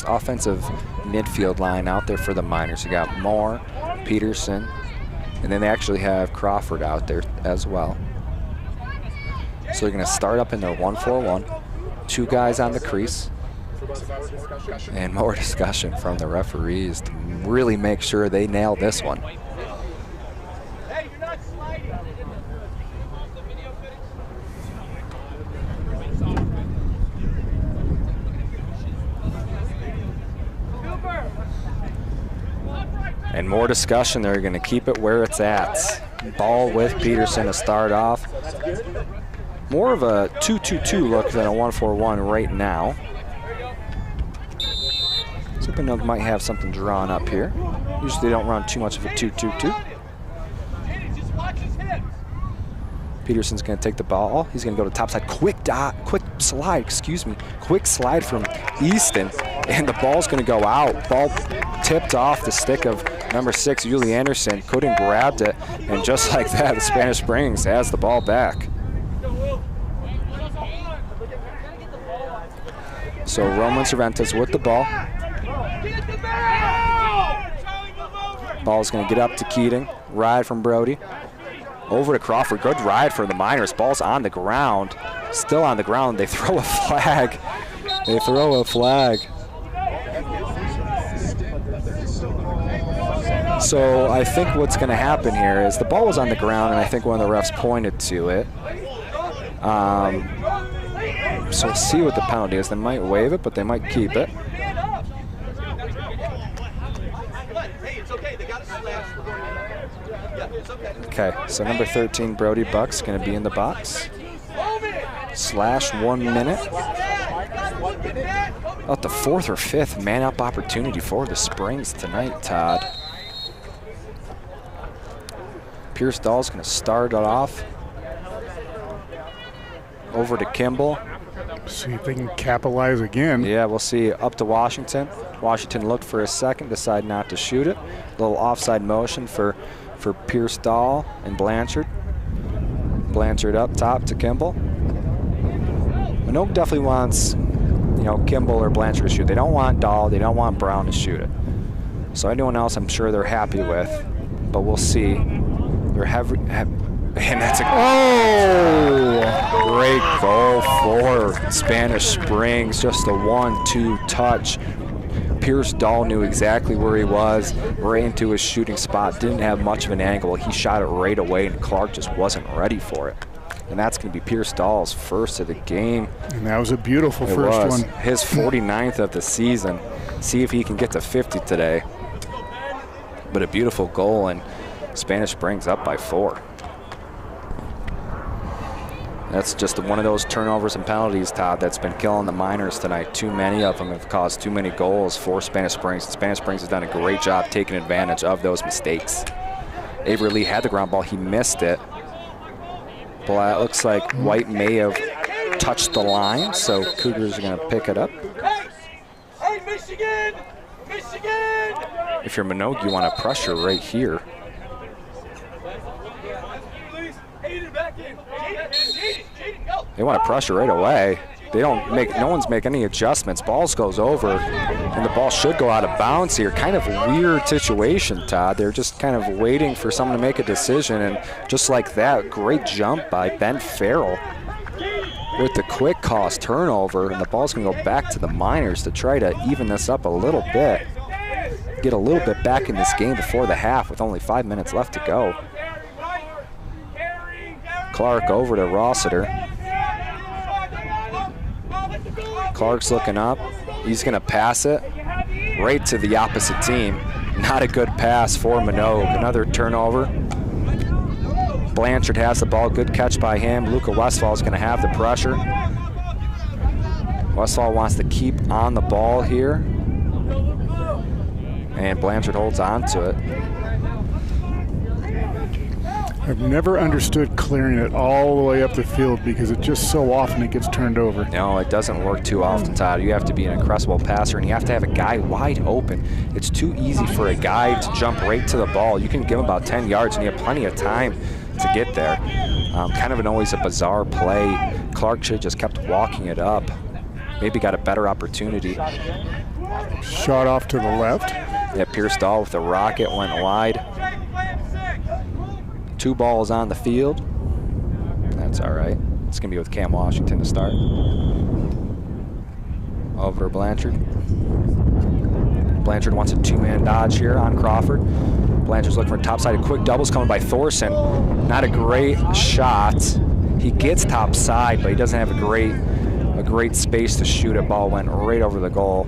offensive midfield line out there for the Miners. You got Moore, Peterson, and then they actually have Crawford out there as well. So they're going to start up in their 1-4-1. 2 guys on the crease. And more discussion from the referees to really make sure they nail this one. Hey, you're not sliding. And more discussion. They're going to keep it where it's at. Ball with Peterson to start off. More of a 2-2-2 look than a 1-4-1 right now. So Manogue might have something drawn up here. Usually they don't run too much of a 2-2-2. Peterson's going to take the ball. He's going to go to top side. Quick slide from Easton. And the ball's going to go out. Ball tipped off the stick of number 6, Yuli Anderson. Couldn't grab it. And just like that, the Spanish Springs has the ball back. So Roman Cervantes with the ball. Ball's going to get up to Keating. Ride from Brody. Over to Crawford. Good ride for the Miners. Ball's on the ground. Still on the ground. They throw a flag. They throw a flag. So I think what's going to happen here is the ball was on the ground, and I think one of the refs pointed to it. So we'll see what the penalty is. They might waive it, but they might keep it. Okay, so number 13, Brody Buck's going to be in the box. Slash 1 minute. About the 4th or 5th man-up opportunity for the Springs tonight, Todd. Pierce Dahl's going to start it off. Over to Kimball. See if they can capitalize again. Yeah, we'll see. Up to Washington. Washington looked for a second, decided not to shoot it. A little offside motion for Pierce Dahl and Blanchard. Blanchard up top to Kimball. Manogue definitely wants, Kimball or Blanchard to shoot. They don't want Dahl. They don't want Brown to shoot it. So anyone else, I'm sure they're happy with, but we'll see. They're heavy. And that's a great goal for Spanish Springs. Just a 1-2 touch. Pierce Dahl knew exactly where he was, right into his shooting spot, didn't have much of an angle. He shot it right away, and Clark just wasn't ready for it. And that's going to be Pierce Dahl's first of the game. And that was a beautiful first one. His 49th of the season. See if he can get to 50 today. But a beautiful goal, and Spanish Springs up by 4. That's just one of those turnovers and penalties, Todd, that's been killing the Miners tonight. Too many of them have caused too many goals for Spanish Springs. Spanish Springs has done a great job taking advantage of those mistakes. Avery Lee had the ground ball. He missed it. But it looks like White may have touched the line, so Cougars are going to pick it up. Hey, Michigan! Michigan! If you're Manogue, you want to pressure right here. They want to pressure right away. They don't make, no one's making any adjustments. Balls goes over, and the ball should go out of bounds here. Kind of a weird situation, Todd. They're just kind of waiting for someone to make a decision, and just like that, great jump by Ben Farrell with the quick cost turnover, and the ball's going to go back to the Miners to try to even this up a little bit. Get a little bit back in this game before the half with only 5 minutes left to go. Clark over to Rossiter. Clark's looking up. He's going to pass it right to the opposite team. Not a good pass for Manogue. Another turnover. Blanchard has the ball. Good catch by him. Luca Westfall is going to have the pressure. Westfall wants to keep on the ball here. And Blanchard holds on to it. I've never understood clearing it all the way up the field because it just so often it gets turned over. No, it doesn't work too often, Todd. You have to be an incredible passer, and you have to have a guy wide open. It's too easy for a guy to jump right to the ball. You can give him about 10 yards, and you have plenty of time to get there. Kind of always a bizarre play. Clark should have just kept walking it up. Maybe got a better opportunity. Shot off to the left. Yeah, Pierce Dahl with the rocket went wide. 2 balls on the field. That's all right. It's going to be with Cam Washington to start. Over to Blanchard. Blanchard wants a 2-man dodge here on Crawford. Blanchard's looking for topside. Quick doubles coming by Thorson. Not a great shot. He gets topside, but he doesn't have a great space to shoot it. Ball went right over the goal.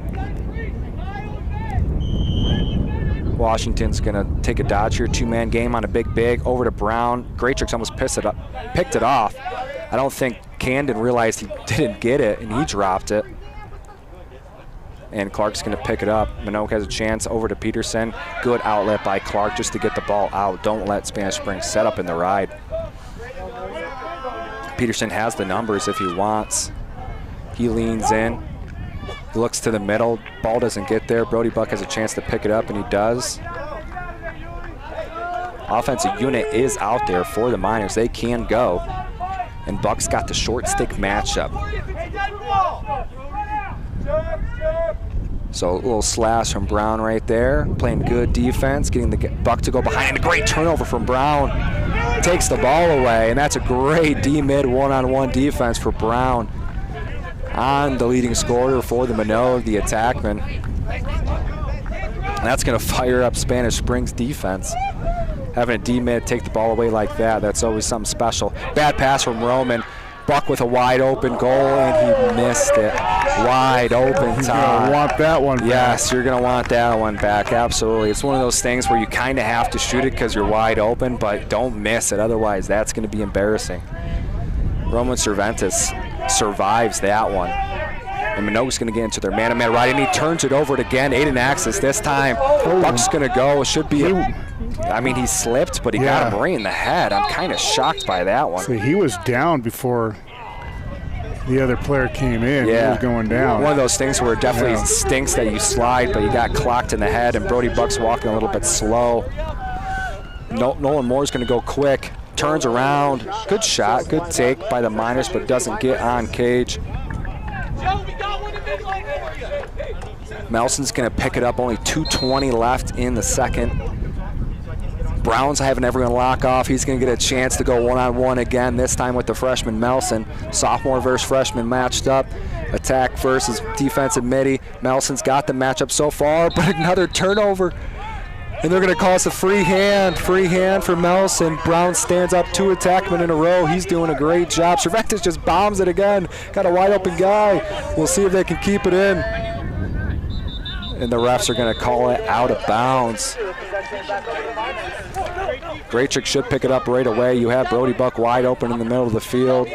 Washington's going to take a dodge here. 2-man game on a big. Over to Brown. Greatrix almost picked it off. I don't think Camden realized he didn't get it, and he dropped it. And Clark's going to pick it up. Manogue has a chance over to Peterson. Good outlet by Clark just to get the ball out. Don't let Spanish Springs set up in the ride. Peterson has the numbers if he wants. He leans in. He looks to the middle. Ball doesn't get there. Brody Buck has a chance to pick it up, and he does. Offensive unit is out there for the Miners. They can go. And Buck's got the short stick matchup. So a little slash from Brown right there. Playing good defense, getting the Buck to go behind. A great turnover from Brown. Takes the ball away, and that's a great D-mid one-on-one defense for Brown. On the leading scorer for the Manogue, the attackman. And that's going to fire up Spanish Springs defense. Having a D-mid take the ball away like that, that's always something special. Bad pass from Roman. Buck with a wide open goal, and he missed it. Wide open, He's Todd. going to want that one back. Yes, you're going to want that one back, absolutely. It's one of those things where you kind of have to shoot it because you're wide open, but don't miss it. Otherwise, that's going to be embarrassing. Roman Cervantes survives that one. And Manogue's going to get into their man-to-man right, and he turns it over again. Aiden Axis this time. Buck's going to go. It should be I mean, he slipped, but he got him right in the head. I'm kind of shocked by that one. So he was down before the other player came in. Yeah. He was going down. One of those things where it definitely stinks that you slide, but you got clocked in the head, and Brody Buck's walking a little bit slow. Nolan Moore's going to go quick. Turns around. Good shot, good take by the Miners, but doesn't get on cage. Melson's going to pick it up. Only 2:20 left in the second. Brown's having everyone lock off. He's going to get a chance to go one-on-one again, this time with the freshman Melson. Sophomore versus freshman matched up. Attack versus defensive midi. Melson's got the matchup so far, but another turnover. And they're going to call us a free hand for Melson. Brown stands up 2 attackmen in a row. He's doing a great job. Cervantes just bombs it again. Got a wide open guy. We'll see if they can keep it in. And the refs are going to call it out of bounds. Graychick should pick it up right away. You have Brody Buck wide open in the middle of the field.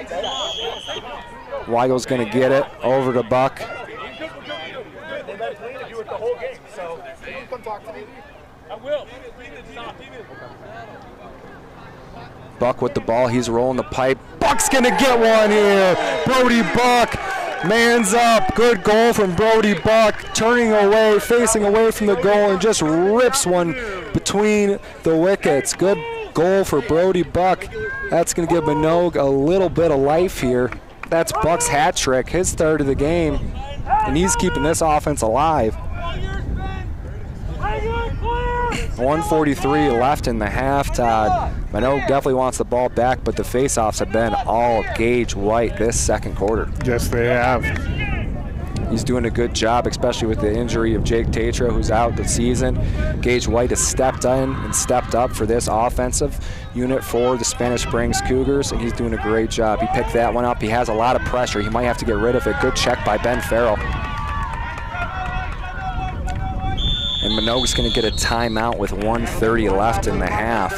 Weigel's going to get it over to Buck. Buck with the ball, he's rolling the pipe. Buck's gonna get one here. Brody Buck, man's up. Good goal from Brody Buck, turning away, facing away from the goal, and just rips one between the wickets. Good goal for Brody Buck. That's gonna give Manogue a little bit of life here. That's Buck's hat trick, his third of the game, and he's keeping this offense alive. 1:43 left in the half, Todd. Manogue definitely wants the ball back, but the face-offs have been all Gage White this second quarter. Yes, they have. He's doing a good job, especially with the injury of Jake Tatro, who's out the season. Gage White has stepped in and stepped up for this offensive unit for the Spanish Springs Cougars, and he's doing a great job. He picked that one up. He has a lot of pressure. He might have to get rid of it. Good check by Ben Farrell. And Manogue's going to get a timeout with 1:30 left in the half.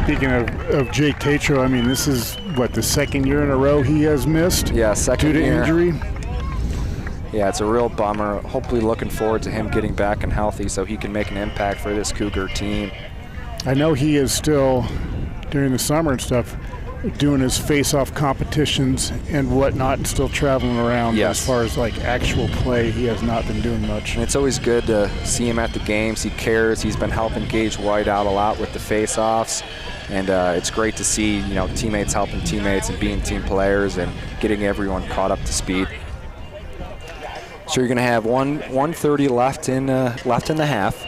Speaking of Jake Tatro, I mean, this is, what, the second year in a row he has missed? Yeah, second due to year. Injury? Yeah, it's a real bummer. Hopefully looking forward to him getting back and healthy so he can make an impact for this Cougar team. I know he is still, during the summer and stuff, doing his face-off competitions and whatnot and still traveling around. Yes. As far as like actual play, he has not been doing much. And it's always good to see him at the games. He cares. He's been helping Gage White out a lot with the face-offs. And it's great to see, you know, teammates helping teammates and being team players and getting everyone caught up to speed. So you're going to have 1:30 left in the half.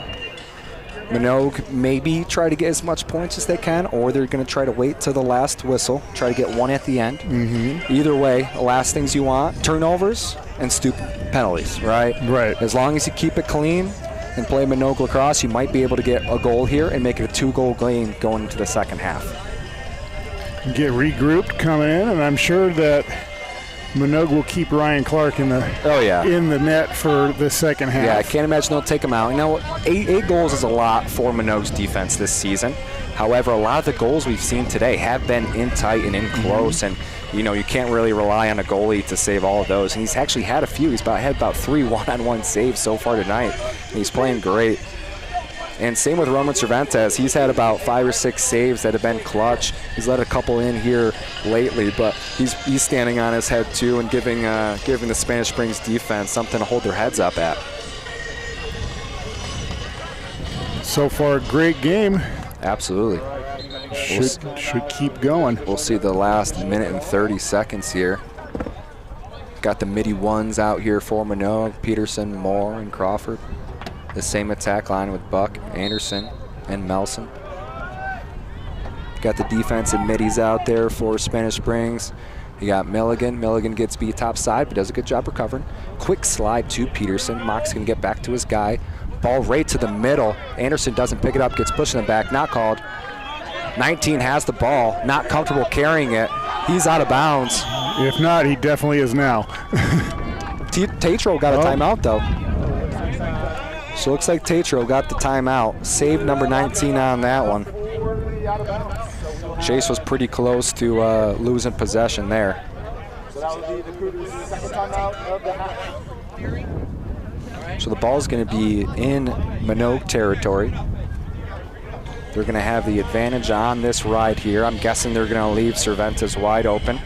Manogue maybe try to get as much points as they can, or they're going to try to wait till the last whistle, try to get one at the end. Mm-hmm. Either way, the last things you want, turnovers and stupid penalties, right? Right. As long as you keep it clean and play Manogue lacrosse, you might be able to get a goal here and make it a 2-goal game going into the second half. Get regrouped coming in, and I'm sure that Manogue will keep Ryan Clark in the net for the second half. Yeah, I can't imagine they'll take him out. You know, eight goals is a lot for Manogue's defense this season. However, a lot of the goals we've seen today have been in tight and in close, and you know, you can't really rely on a goalie to save all of those. And he's actually had a few. He's had about 3 one-on-one saves so far tonight, and he's playing great. And same with Roman Cervantes. He's had about 5 or 6 saves that have been clutch. He's let a couple in here lately, but he's standing on his head too and giving the Spanish Springs defense something to hold their heads up at. So far, great game. Absolutely. Should keep going. We'll see the last minute and 30 seconds here. Got the midi ones out here for Manogue, Peterson, Moore, and Crawford. The same attack line with Buck, Anderson, and Melson. Got the defensive middies out there for Spanish Springs. You got Milligan. Milligan gets beat top side, but does a good job recovering. Quick slide to Peterson. Mock's going to get back to his guy. Ball right to the middle. Anderson doesn't pick it up, gets pushed in the back, not called. 19 has the ball, not comfortable carrying it. He's out of bounds. If not, he definitely is now. Tatro got a timeout, though. So looks like Tatro got the timeout. Save number 19 on that one. Chase was pretty close to losing possession there. So that would be the Cougars' second timeout of the half. So the ball is going to be in Manogue territory. They're going to have the advantage on this ride here. I'm guessing they're going to leave Cervantes wide open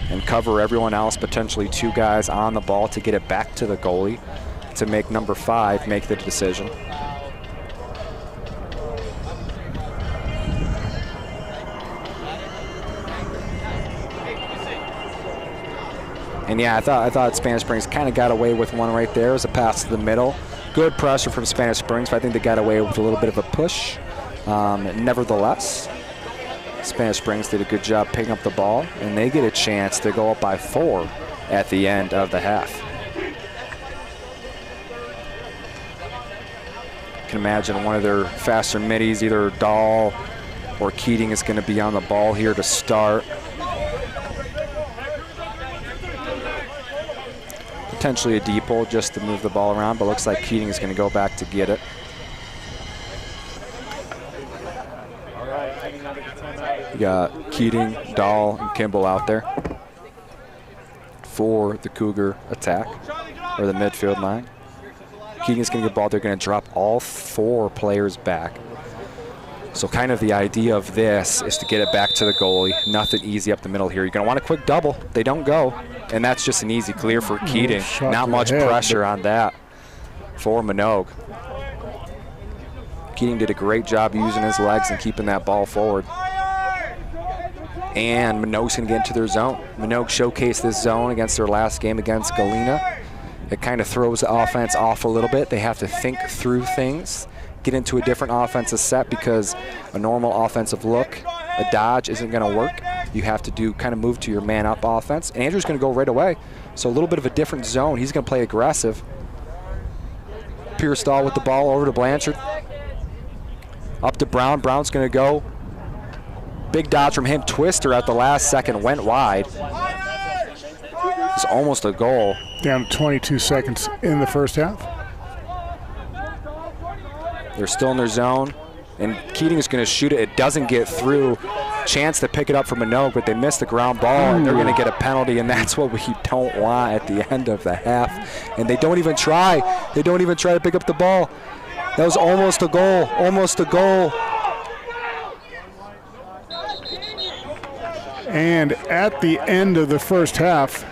and cover everyone else, potentially 2 guys on the ball to get it back to the goalie to make number 5 make the decision. And yeah, I thought Spanish Springs kind of got away with one right there. It was a pass to the middle. Good pressure from Spanish Springs, but I think they got away with a little bit of a push. Nevertheless, Spanish Springs did a good job picking up the ball, and they get a chance to go up by 4 at the end of the half. You can imagine one of their faster middies, either Dahl or Keating, is going to be on the ball here to start. Potentially a deep hole just to move the ball around, but looks like Keating is going to go back to get it. You got Keating, Dahl, and Kimball out there for the Cougar attack, or the midfield line. Keating's going to get the ball. They're going to drop all 4 players back. So kind of the idea of this is to get it back to the goalie. Nothing easy up the middle here. You're going to want a quick double. They don't go, and that's just an easy clear for Keating. Not much pressure on that for Manogue. Keating did a great job using his legs and keeping that ball forward. And Manogue's going to get into their zone. Manogue showcased this zone against their last game against Galena. It kind of throws the offense off a little bit. They have to think through things, get into a different offensive set, because a normal offensive look, a dodge, isn't going to work. You have to do kind of move to your man-up offense. And Andrew's going to go right away. So a little bit of a different zone. He's going to play aggressive. Pierce Dahl with the ball over to Blanchard. Up to Brown. Brown's going to go. Big dodge from him. Twister at the last second went wide. It's almost a goal. Down to 22 seconds in the first half. They're still in their zone, and Keating is going to shoot it. It doesn't get through. Chance to pick it up for Manogue, but they missed the ground ball, and they're going to get a penalty, and that's what we don't want at the end of the half. And they don't even try. They don't even try to pick up the ball. That was almost a goal. Almost a goal. And at the end of the first half,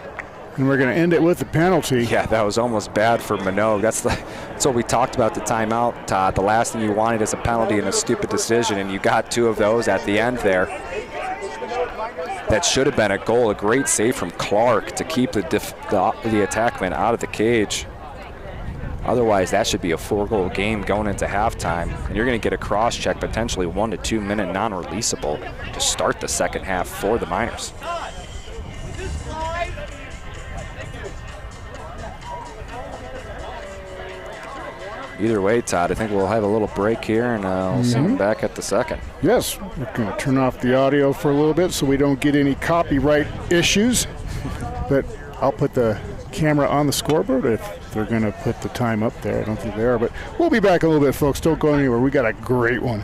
and we're going to end it with a penalty. Yeah, that was almost bad for Manogue. That's what we talked about the timeout, Todd. The last thing you wanted is a penalty and a stupid decision, and you got 2 of those at the end there. That should have been a goal. A great save from Clark to keep the attackman out of the cage. Otherwise, that should be a 4-goal game going into halftime. And you're going to get a cross-check, potentially 1 to 2 minute non-releasable to start the second half for the Miners. Either way, Todd, I think we'll have a little break here, and we'll see you back at the second. Yes, we're going to turn off the audio for a little bit so we don't get any copyright issues. But I'll put the camera on the scoreboard if they're going to put the time up there. I don't think they are, but we'll be back a little bit, folks. Don't go anywhere. We got a great one.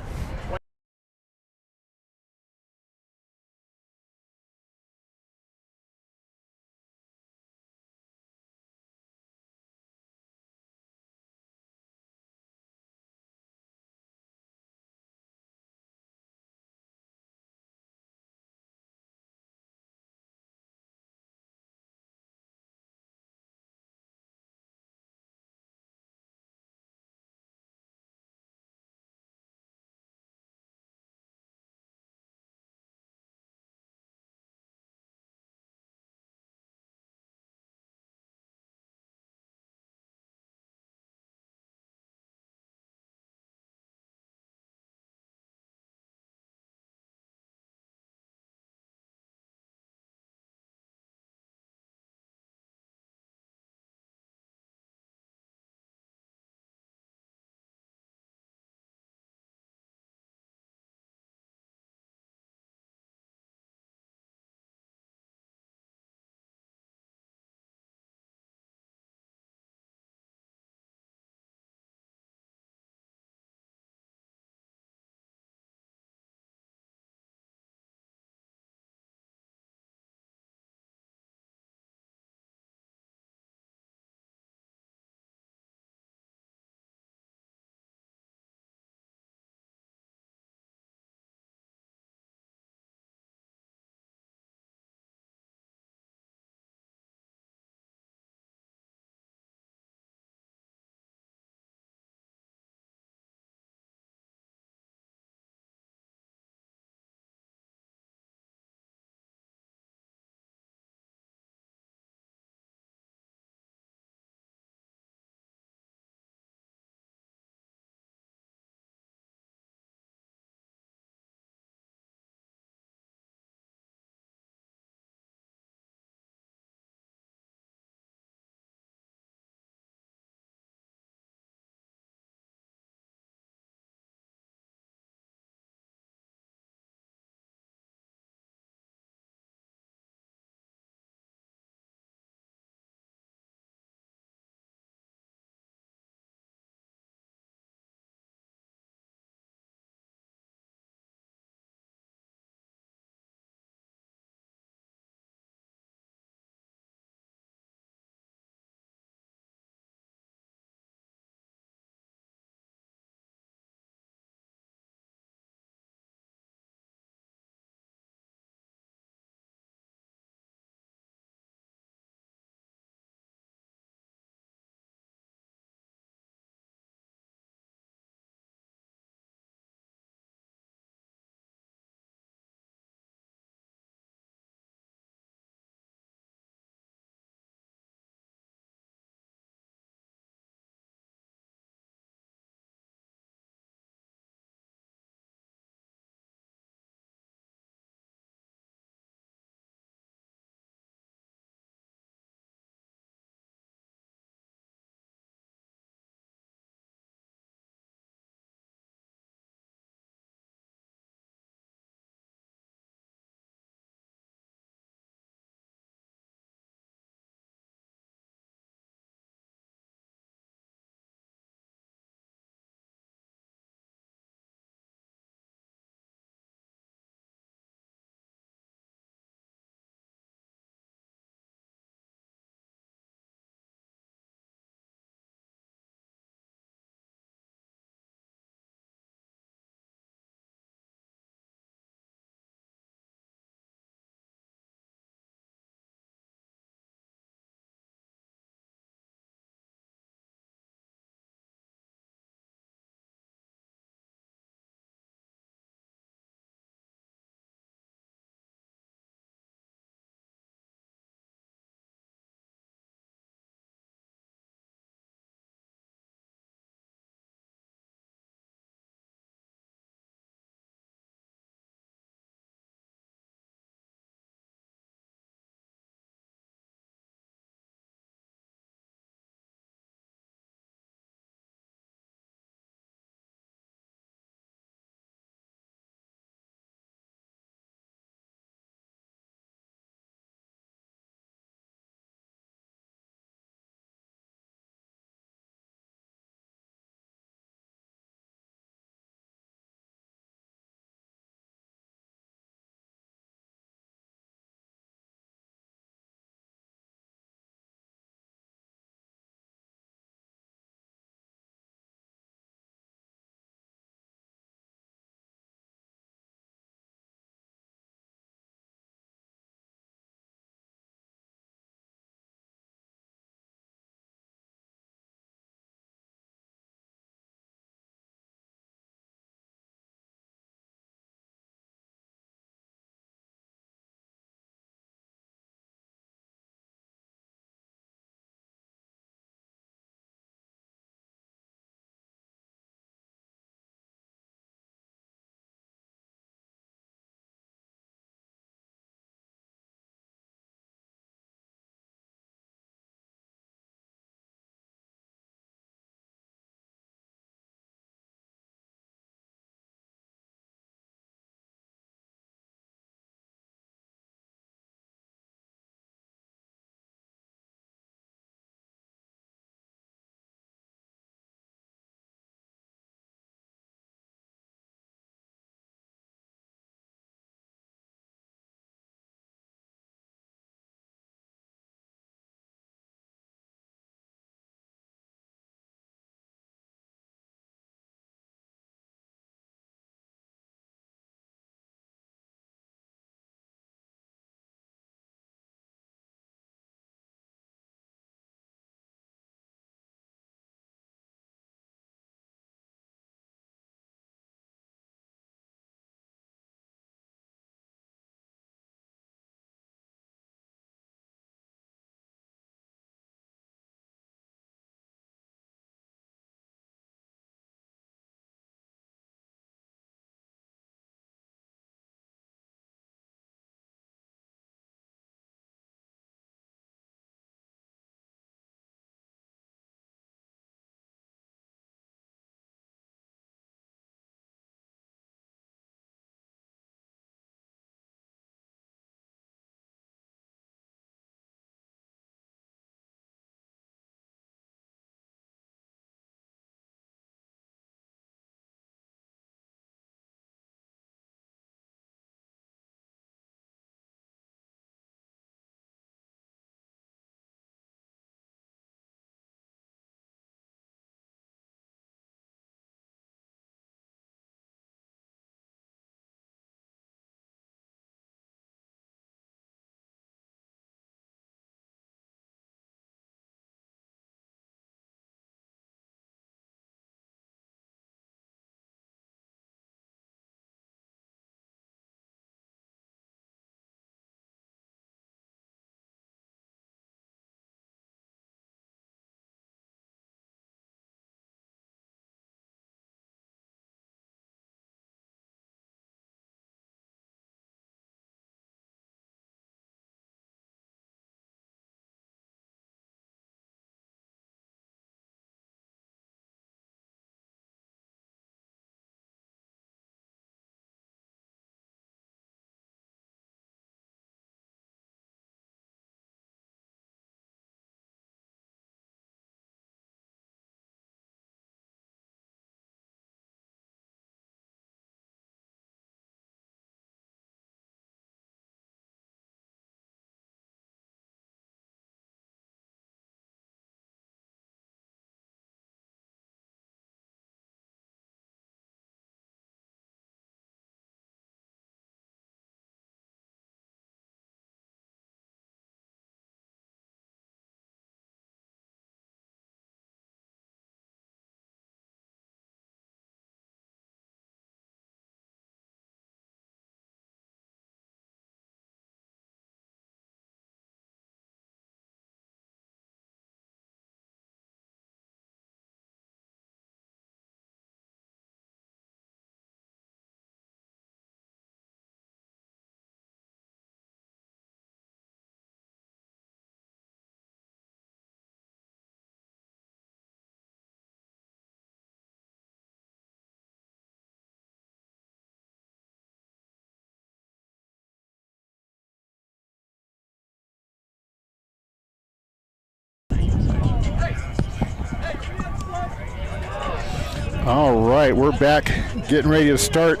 All right, we're back, getting ready to start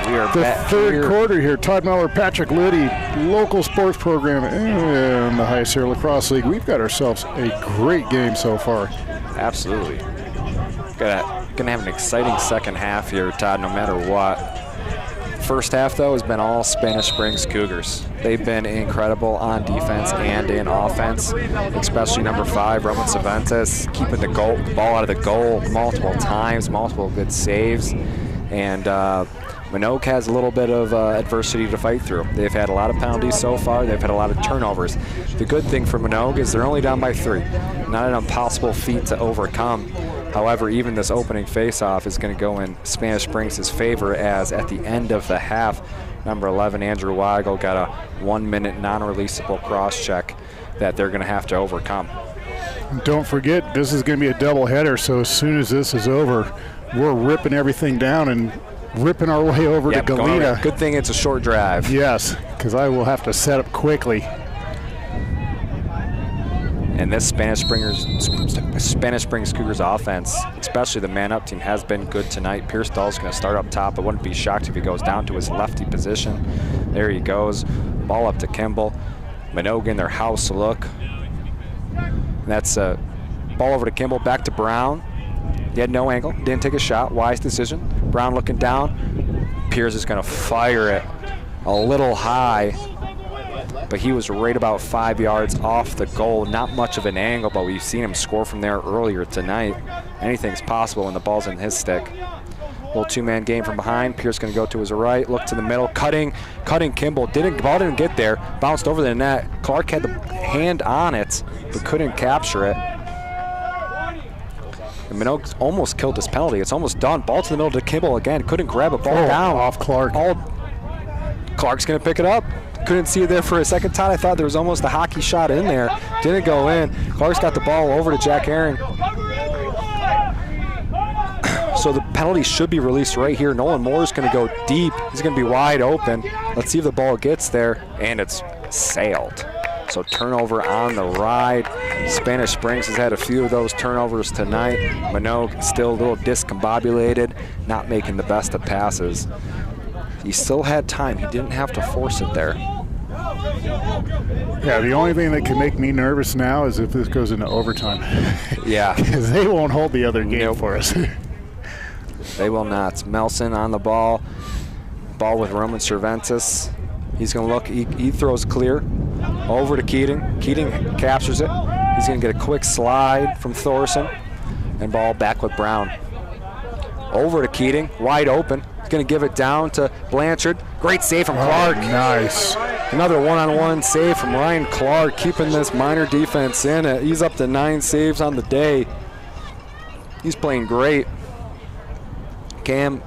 We are the back third here. quarter here. Todd Miller, Patrick Liddy, local sports program in the High Sierra Lacrosse League. We've got ourselves a great game so far. Absolutely. Gonna have an exciting second half here, Todd, no matter what. First half, though, has been all Spanish Springs Cougars. They've been incredible on defense and in offense, especially number 5, Roman Cervantes, keeping the ball out of the goal multiple times, multiple good saves. And Manogue has a little bit of adversity to fight through. They've had a lot of penalties so far. They've had a lot of turnovers. The good thing for Manogue is they're only down by 3. Not an impossible feat to overcome. However, even this opening face-off is going to go in Spanish Springs' favor, as at the end of the half, number 11, Andrew Weigel, got a 1-minute non-releasable cross-check that they're going to have to overcome. Don't forget, this is going to be a doubleheader, so as soon as this is over, we're ripping everything down and ripping our way over to Galena. Good thing it's a short drive. Yes, because I will have to set up quickly. And this Spanish Springs Cougars offense, especially the man-up team, has been good tonight. Pierce Dahl's going to start up top. I wouldn't be shocked if he goes down to his lefty position. There he goes. Ball up to Kimball. Manogue in their house look. And that's a ball over to Kimball, back to Brown. He had no angle, didn't take a shot. Wise decision. Brown looking down. Pierce is going to fire it a little high, but he was right about 5 yards off the goal. Not much of an angle, but we've seen him score from there earlier tonight. Anything's possible when the ball's in his stick. Little two-man game from behind. Pierce going to go to his right, look to the middle, cutting Kimball. Ball didn't get there, bounced over the net. Clark had the hand on it, but couldn't capture it. And Manogue almost killed this penalty. It's almost done. Ball to the middle to Kimball again. Couldn't grab a ball down. Off Clark. Clark's going to pick it up. Couldn't see it there for a second time. I thought there was almost a hockey shot in there. Didn't go in. Clark's got the ball over to Jack Herring. So the penalty should be released right here. Nolan Moore's going to go deep. He's going to be wide open. Let's see if the ball gets there. And it's sailed. So turnover on the ride. Spanish Springs has had a few of those turnovers tonight. Manogue still a little discombobulated, not making the best of passes. He still had time. He didn't have to force it there. Yeah, the only thing that can make me nervous now is if this goes into overtime. Yeah. Because they won't hold the other game for us. They will not. Melson on the ball. Ball with Roman Cervantes. He's going to look. He throws clear over to Keating. Keating captures it. He's going to get a quick slide from Thorson. And ball back with Brown. Over to Keating. Wide open. He's going to give it down to Blanchard. Great save from Clark. Nice. Another one-on-one save from Ryan Clark, keeping this minor defense in it. He's up to 9 saves on the day. He's playing great. Cam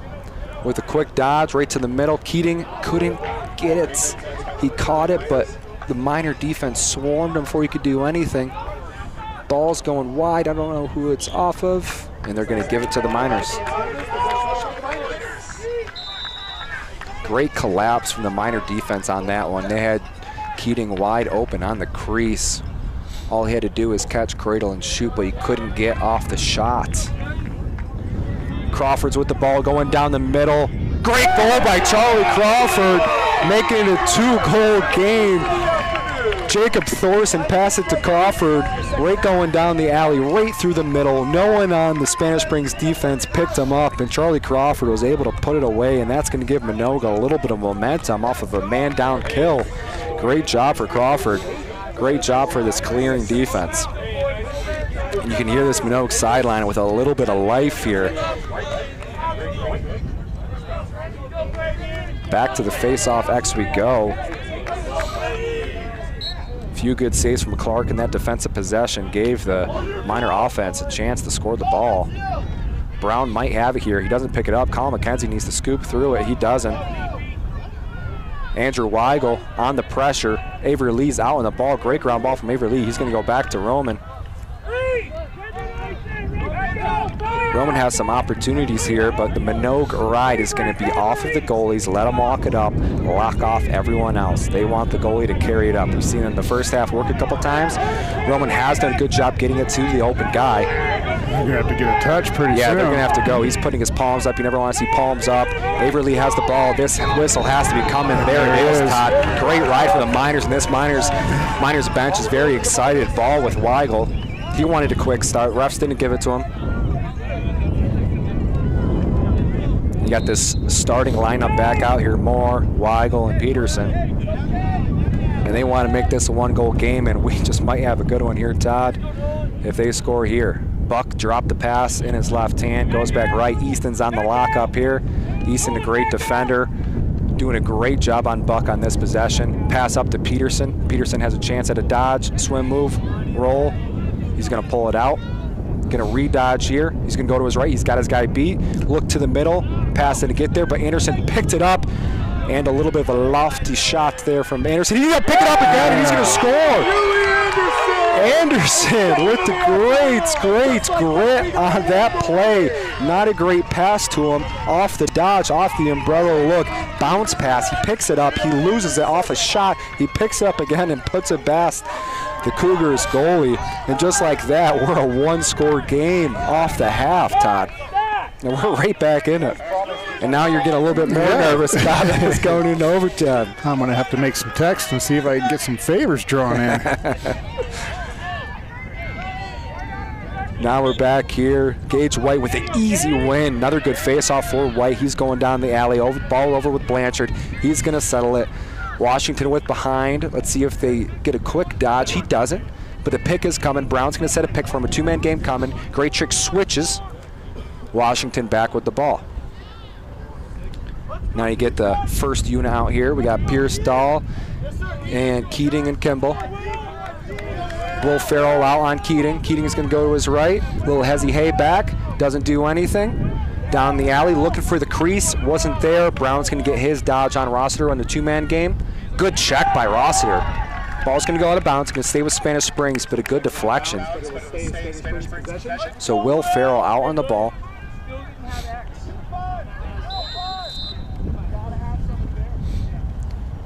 with a quick dodge right to the middle. Keating couldn't get it. He caught it, but the minor defense swarmed him before he could do anything. Ball's going wide. I don't know who it's off of, and they're going to give it to the Miners. Great collapse from the minor defense on that one. They had Keating wide open on the crease. All he had to do is catch, cradle, and shoot, but he couldn't get off the shot. Crawford's with the ball going down the middle. Great goal by Charlie Crawford, making it a 2-goal game. Jacob Thorson passed it to Crawford, right going down the alley, right through the middle. No one on the Spanish Springs defense picked him up, and Charlie Crawford was able to put it away, and that's going to give Manogue a little bit of momentum off of a man-down kill. Great job for Crawford. Great job for this clearing defense. And you can hear this Manogue sideline with a little bit of life here. Back to the face-off X we go. Few good saves from Clark, and that defensive possession gave the minor offense a chance to score the ball. Brown might have it here. He doesn't pick it up. Colin McKenzie needs to scoop through it. He doesn't. Andrew Weigel on the pressure. Avery Lee's out on the ball. Great ground ball from Avery Lee. He's going to go back to Roman. Roman has some opportunities here, but the Manogue ride is going to be off of the goalies. Let them walk it up, lock off everyone else. They want the goalie to carry it up. We've seen in the first half work a couple times. Roman has done a good job getting it to the open guy. You're going to have to get a touch pretty soon. Yeah, they're going to have to go. He's putting his palms up. You never want to see palms up. Averly has the ball. This whistle has to be coming. There it is, Todd. Great ride for the Miners, and this Miners bench is very excited. Ball with Weigel. He wanted a quick start. Refs didn't give it to him. You got this starting lineup back out here, Moore, Weigel, and Peterson. And they want to make this a one-goal game, and we just might have a good one here, Todd, if they score here. Buck dropped the pass in his left hand, goes back right. Easton's on the lock up here. Easton, a great defender, doing a great job on Buck on this possession. Pass up to Peterson. Peterson has a chance at a dodge, swim move, roll. He's going to pull it out. Going to re-dodge here. He's going to go to his right. He's got his guy beat. Look to the middle. Pass it to get there, but Anderson picked it up. And a little bit of a lofty shot there from Anderson. He's going to pick it up again, and he's going to score. Anderson with the great grit on that play. Not a great pass to him. Off the dodge, off the umbrella look. Bounce pass. He picks it up. He loses it off a shot. He picks it up again and puts it past the Cougars goalie. And just like that, we're a one-score game off the half, Todd. And we're right back in it. And now you're getting a little bit more nervous about this going into overtime. I'm going to have to make some text and see if I can get some favors drawn in. Now we're back here. Gage White with an easy win. Another good face-off for White. He's going down the alley, ball over with Blanchard. He's going to settle it. Washington with behind. Let's see if they get a quick dodge. He doesn't, but the pick is coming. Brown's going to set a pick for him. A two-man game coming. Great trick switches. Washington back with the ball. Now you get the first unit out here. We got Pierce, Dahl, and Keating and Kimball. Will Farrell out on Keating. Keating is going to go to his right. Little Hezzy Hay back. Doesn't do anything. Down the alley, looking for the crease. Wasn't there. Brown's going to get his dodge on Rossiter on the two-man game. Good check by Rossiter. Ball's going to go out of bounds. Going to stay with Spanish Springs, but a good deflection. So Will Farrell out on the ball.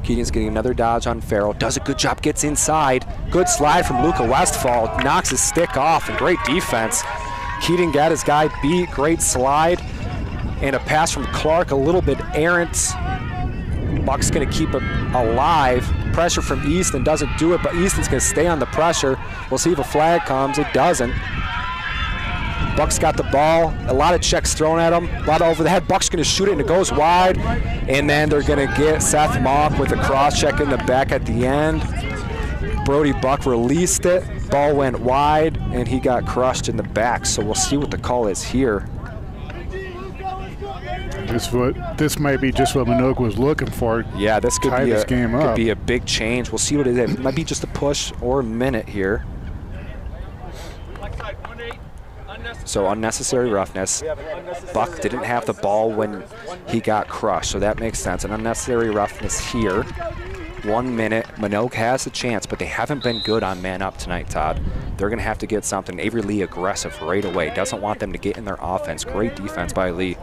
Keating's getting another dodge on Farrell. Does a good job, gets inside. Good slide from Luca Westfall. Knocks his stick off, and great defense. Keating got his guy beat. Great slide. And a pass from Clark, a little bit errant. Buck's going to keep it alive. Pressure from Easton, doesn't do it, but Easton's going to stay on the pressure. We'll see if a flag comes. It doesn't. Buck's got the ball. A lot of checks thrown at him. A lot over the head. Buck's going to shoot it, and it goes wide. And then they're going to get Seth Mock with a cross check in the back at the end. Brody Buck released it. Ball went wide, and he got crushed in the back. So we'll see what the call is here. This might be just what Manogue was looking for. Yeah, this could tie be this game up. Could be a big change. We'll see what it is. It might be just a push or a minute here. So unnecessary roughness. Buck didn't have the ball when he got crushed, so that makes sense. An unnecessary roughness here. 1 minute. Manogue has a chance, but they haven't been good on man up tonight, Todd. They're going to have to get something. Avery Lee aggressive right away. Doesn't want them to get in their offense. Great defense by Lee.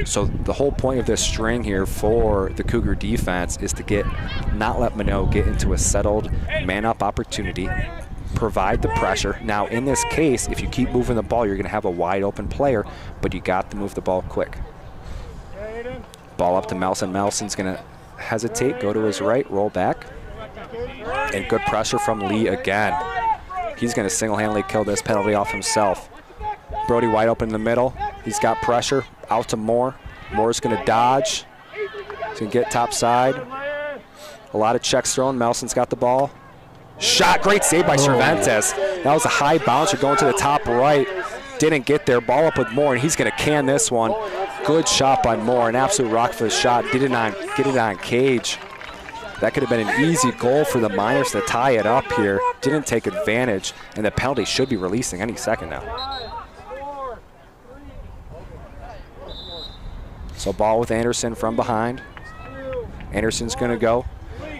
So the whole point of this string here for the Cougar defense is to not let Manogue get into a settled man-up opportunity, provide the pressure. Now, in this case, if you keep moving the ball, you're going to have a wide-open player, but you got to move the ball quick. Ball up to Melson. Melson's going to hesitate, go to his right, roll back. And good pressure from Lee again. He's going to single-handedly kill this penalty off himself. Brody wide open in the middle. He's got pressure. Out to Moore. Moore's going to dodge. He's going to get top side. A lot of checks thrown. Melson's got the ball. Shot. Great save by Cervantes. That was a high bouncer going to the top right. Didn't get there. Ball up with Moore, and he's going to can this one. Good shot by Moore. An absolute rock for the shot. Get it on Cage. That could have been an easy goal for the Miners to tie it up here. Didn't take advantage, and the penalty should be releasing any second now. So ball with Anderson from behind. Anderson's going to go.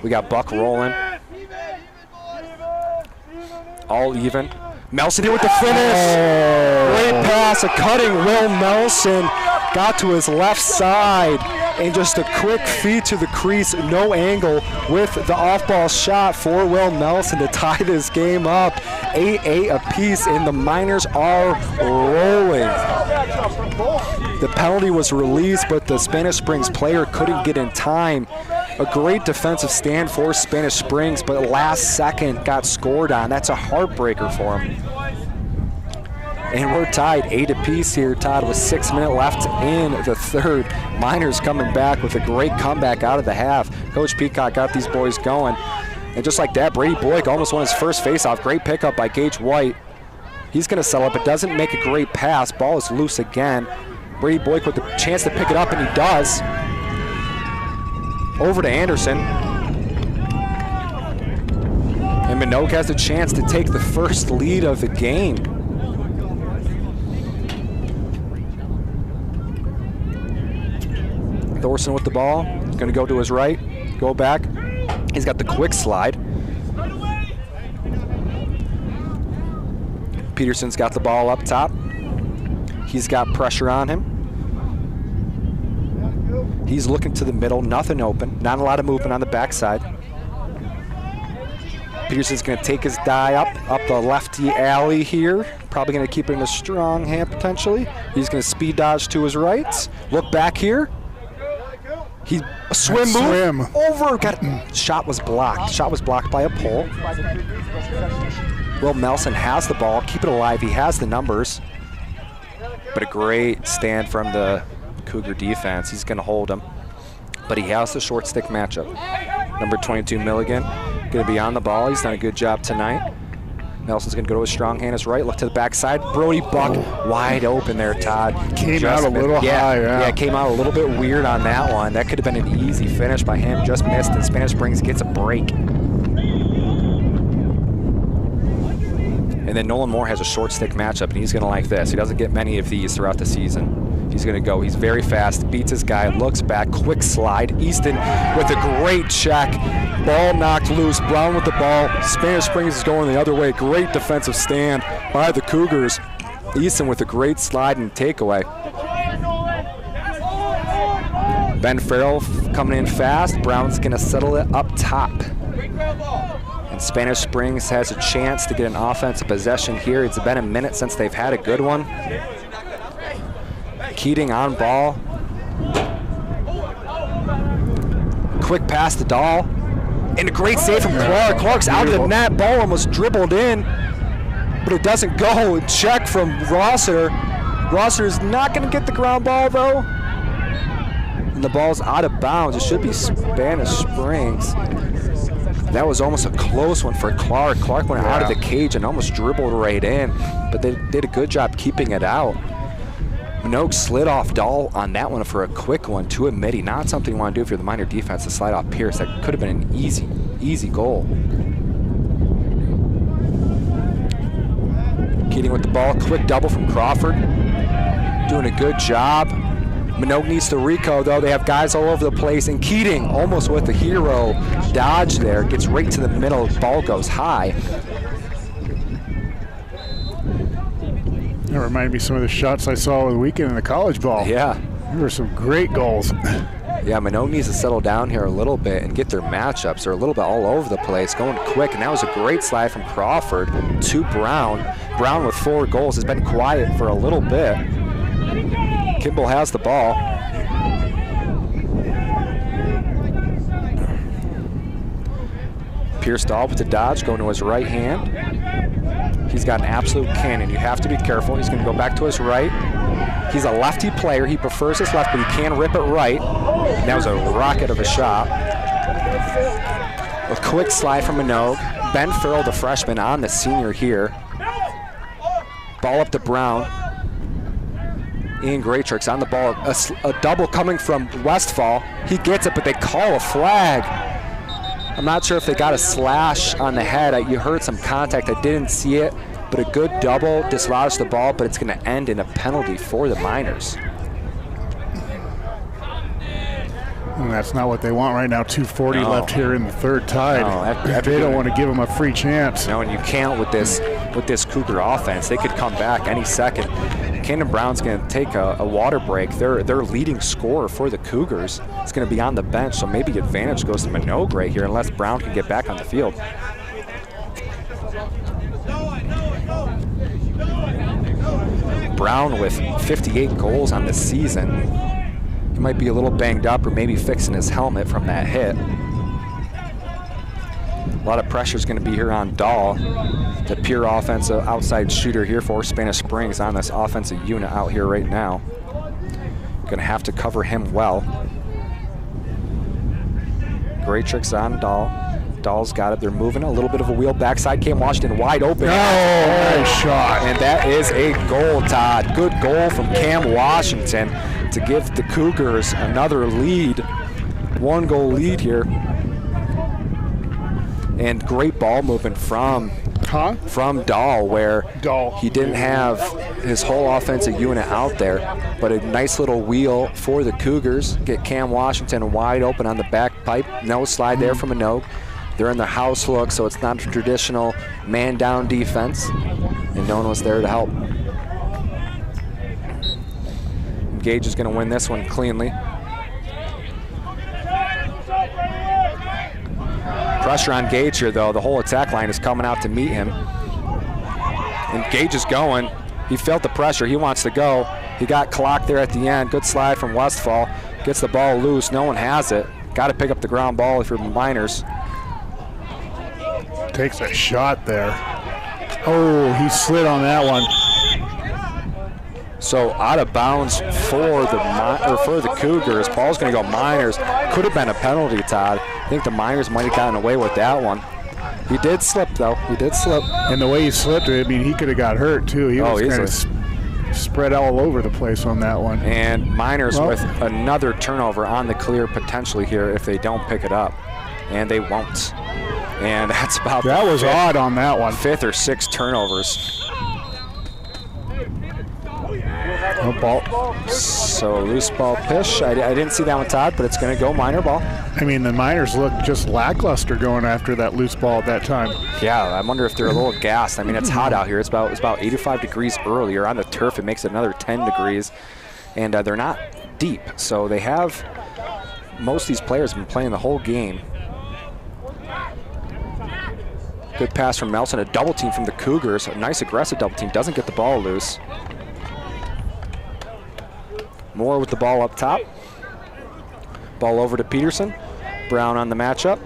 We got Buck rolling. All even. Melson here with the finish. Great pass, a cutting Will Melson. Got to his left side And just a quick feed to the crease, no angle with the off-ball shot for Will Nelson to tie this game up. 8-8 apiece, and the Miners are rolling. The penalty was released, but the Spanish Springs player couldn't get in time. A great defensive stand for Spanish Springs, but last second got scored on. That's a heartbreaker for him. And we're tied 8 apiece here, Todd, with 6 minutes left in the third. Miners coming back with a great comeback out of the half. Coach Peacock got these boys going. And just like that, Brady Boyk almost won his first faceoff. Great pickup by Gage White. He's going to settle up, but doesn't make a great pass. Ball is loose again. Brady Boyk with the chance to pick it up, and he does. Over to Anderson. And Manogue has a chance to take the first lead of the game. Thorson with the ball, going to go to his right, go back. He's got the quick slide. Peterson's got the ball up top. He's got pressure on him. He's looking to the middle, nothing open, not a lot of movement on the backside. Peterson's going to take his die up the lefty alley here. Probably going to keep it in a strong hand potentially. He's going to speed dodge to his right. Look back here. He swim over. Shot was blocked. Shot was blocked by a pole. Will Nelson has the ball. Keep it alive. He has the numbers. But a great stand from the Cougar defense. He's going to hold him. But he has the short stick matchup. Number 22, Milligan, going to be on the ball. He's done a good job tonight. Nelson's going to go to his strong hand, his right, look to the backside. Brody Buck wide open there, Todd. Came out a little high, Yeah, came out a little bit weird on that one. That could have been an easy finish by him. Just missed, and Spanish Springs gets a break. And then Nolan Moore has a short stick matchup, and he's going to like this. He doesn't get many of these throughout the season. He's going to go. He's very fast, beats his guy, looks back, quick slide. Easton with a great check. Ball knocked loose. Brown with the ball. Spanish Springs is going the other way. Great defensive stand by the Cougars. Easton with a great slide and takeaway. Ben Farrell coming in fast. Brown's going to settle it up top. And Spanish Springs has a chance to get an offensive possession here. It's been a minute since they've had a good one. Keating on ball. Quick pass to Dahl. And a great save from Clark. Clark's out of the net. Ball almost dribbled in, but it doesn't go. Check from Rossiter. Rossiter's not going to get the ground ball, though. And the ball's out of bounds. It should be Spanish Springs. That was almost a close one for Clark. Clark went out of the cage and almost dribbled right in, but they did a good job keeping it out. Manogue slid off Dahl on that one for a quick one to a midi. Not something you want to do if you're the Miner defense, to slide off Pierce. That could have been an easy goal. Keating with the ball. Quick double from Crawford. Doing a good job. Manogue needs to Rico, though. They have guys all over the place. And Keating, almost with the hero dodge there, gets right to the middle. Ball goes high. That reminded me of some of the shots I saw over the weekend in the college ball. Yeah. There were some great goals. Yeah, Manogue needs to settle down here a little bit and get their matchups. They're a little bit all over the place, going quick, and that was a great slide from Crawford to Brown. Brown with 4 goals has been quiet for a little bit. Kimball has the ball. Pierce Dahl with the dodge, going to his right hand. He's got an absolute cannon. You have to be careful. He's going to go back to his right. He's a lefty player. He prefers his left, but he can rip it right. And that was a rocket of a shot. A quick slide from Manogue. Ben Farrell, the freshman, on the senior here. Ball up to Brown. Ian Graytrix on the ball. A double coming from Westfall. He gets it, but they call a flag. I'm not sure if they got a slash on the head. You heard some contact. I didn't see it, but a good double dislodged the ball, but it's going to end in a penalty for the Miners. And that's not what they want right now. 2:40 left here in the third tide. No, they don't want to give them a free chance. No, and you can't with this Cougar offense. They could come back any second. Camden Brown's going to take a water break. Their leading scorer for the Cougars is going to be on the bench, so maybe advantage goes to Manogue right here unless Brown can get back on the field. Brown with 58 goals on the season. He might be a little banged up or maybe fixing his helmet from that hit. A lot of pressure is going to be here on Dahl, the pure offensive outside shooter here for Spanish Springs on this offensive unit out here right now. Going to have to cover him well. Great tricks on Dahl. Dahl's got it. They're moving a little bit of a wheel backside. Cam Washington wide open. Oh, nice shot. And that is a goal, Todd. Good goal from Cam Washington to give the Cougars another lead. 1-goal lead here. And great ball movement from Dahl, where he didn't have his whole offensive unit out there, but a nice little wheel for the Cougars. Get Cam Washington wide open on the back pipe. No slide there from Manogue. They're in the house look, so it's not a traditional man-down defense, and no one was there to help. Gage is going to win this one cleanly. Pressure on Gage here, though. The whole attack line is coming out to meet him. And Gage is going. He felt the pressure. He wants to go. He got clocked there at the end. Good slide from Westfall. Gets the ball loose. No one has it. Got to pick up the ground ball if you're Miners. Takes a shot there. Oh, he slid on that one. So out of bounds for the Cougars. Ball's going to go Miners. Could have been a penalty, Todd. I think the Miners might have gotten away with that one. He did slip, though. He did slip. And the way he slipped it, I mean, he could have got hurt, too. He was kind of spread all over the place on that one. And Miners with another turnover on the clear potentially here if they don't pick it up. And they won't. And that's about that was odd on that one. 5th or 6th turnovers. No ball. So loose ball pitch. I didn't see that one, Todd, but it's going to go Miner ball. I mean, the Miners look just lackluster going after that loose ball at that time. Yeah, I wonder if they're a little gassed. I mean, it's hot out here. It's about 85 degrees earlier. On the turf, it makes it another 10 degrees. And they're not deep, so they have most of these players have been playing the whole game. Good pass from Melson, a double team from the Cougars. A nice aggressive double team, doesn't get the ball loose. Moore with the ball up top. Ball over to Peterson. Brown on the matchup.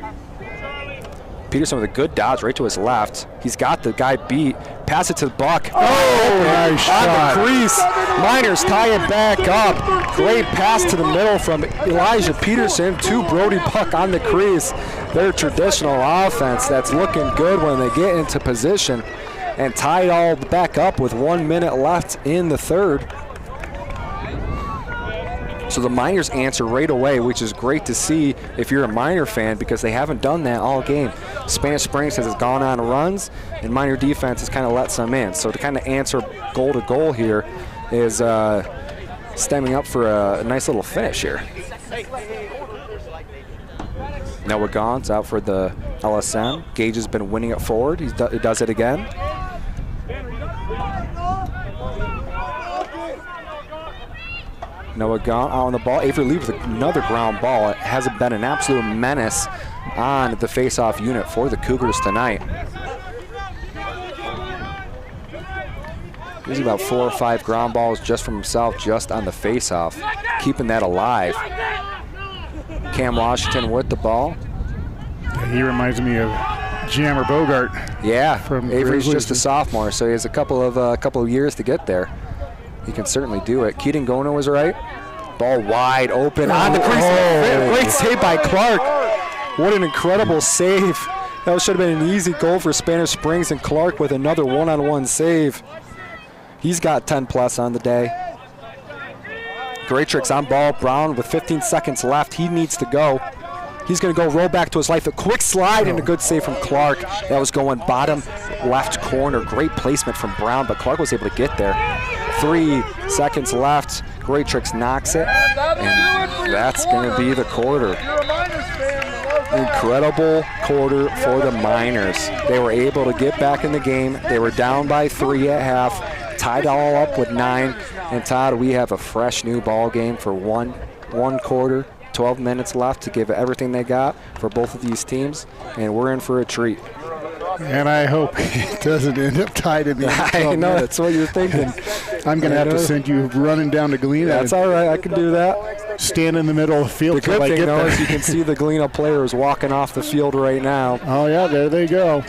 Peterson with a good dodge right to his left. He's got the guy beat. Pass it to Buck. Oh, nice shot. On the crease. Miners tie it back up. Great pass to the middle from Elijah Peterson to Brody Buck on the crease. Their traditional offense that's looking good when they get into position, and tie it all back up with 1 minute left in the third. So the Miners answer right away, which is great to see if you're a Miner fan, because they haven't done that all game. Spanish Springs has gone on runs, and Miner defense has kind of let some in. So to kind of answer goal to goal here is stemming up for a nice little finish here. Noah Gaughan's out for the LSM. Gage has been winning it forward. He does it again. Noah Gaughan out on the ball. Avery Lee with another ground ball. It hasn't been an absolute menace on the face-off unit for the Cougars tonight. He's about 4 or 5 ground balls just from himself, just on the face-off, keeping that alive. Cam Washington with the ball. He reminds me of Jammer Bogart. Yeah, Avery's just a sophomore, so he has a couple of years to get there. He can certainly do it. Keaton Gona was right. Ball wide open on the crease. Great save by Clark. What an incredible save. That should have been an easy goal for Spanish Springs, and Clark with another one-on-one save. He's got 10 plus on the day. Great tricks on ball. Brown with 15 seconds left. He needs to go. He's going to go roll back to his life. A quick slide and a good save from Clark. That was going bottom left corner. Great placement from Brown, but Clark was able to get there. 3 seconds left. Great tricks knocks it, and that's going to be the quarter. Incredible quarter for the Miners. They were able to get back in the game. They were down by 3 at half. tied all up with 9. And Todd, we have a fresh new ball game for one quarter, 12 minutes left to give everything they got for both of these teams, and we're in for a treat. And I hope it doesn't end up tied in the end. I know, that's what you're thinking. I'm going to have to send you running down to Galena. That's all right, I can do that. Stand in the middle of the field. The good thing, though, is you can see the Galena players walking off the field right now. Oh, yeah, there they go.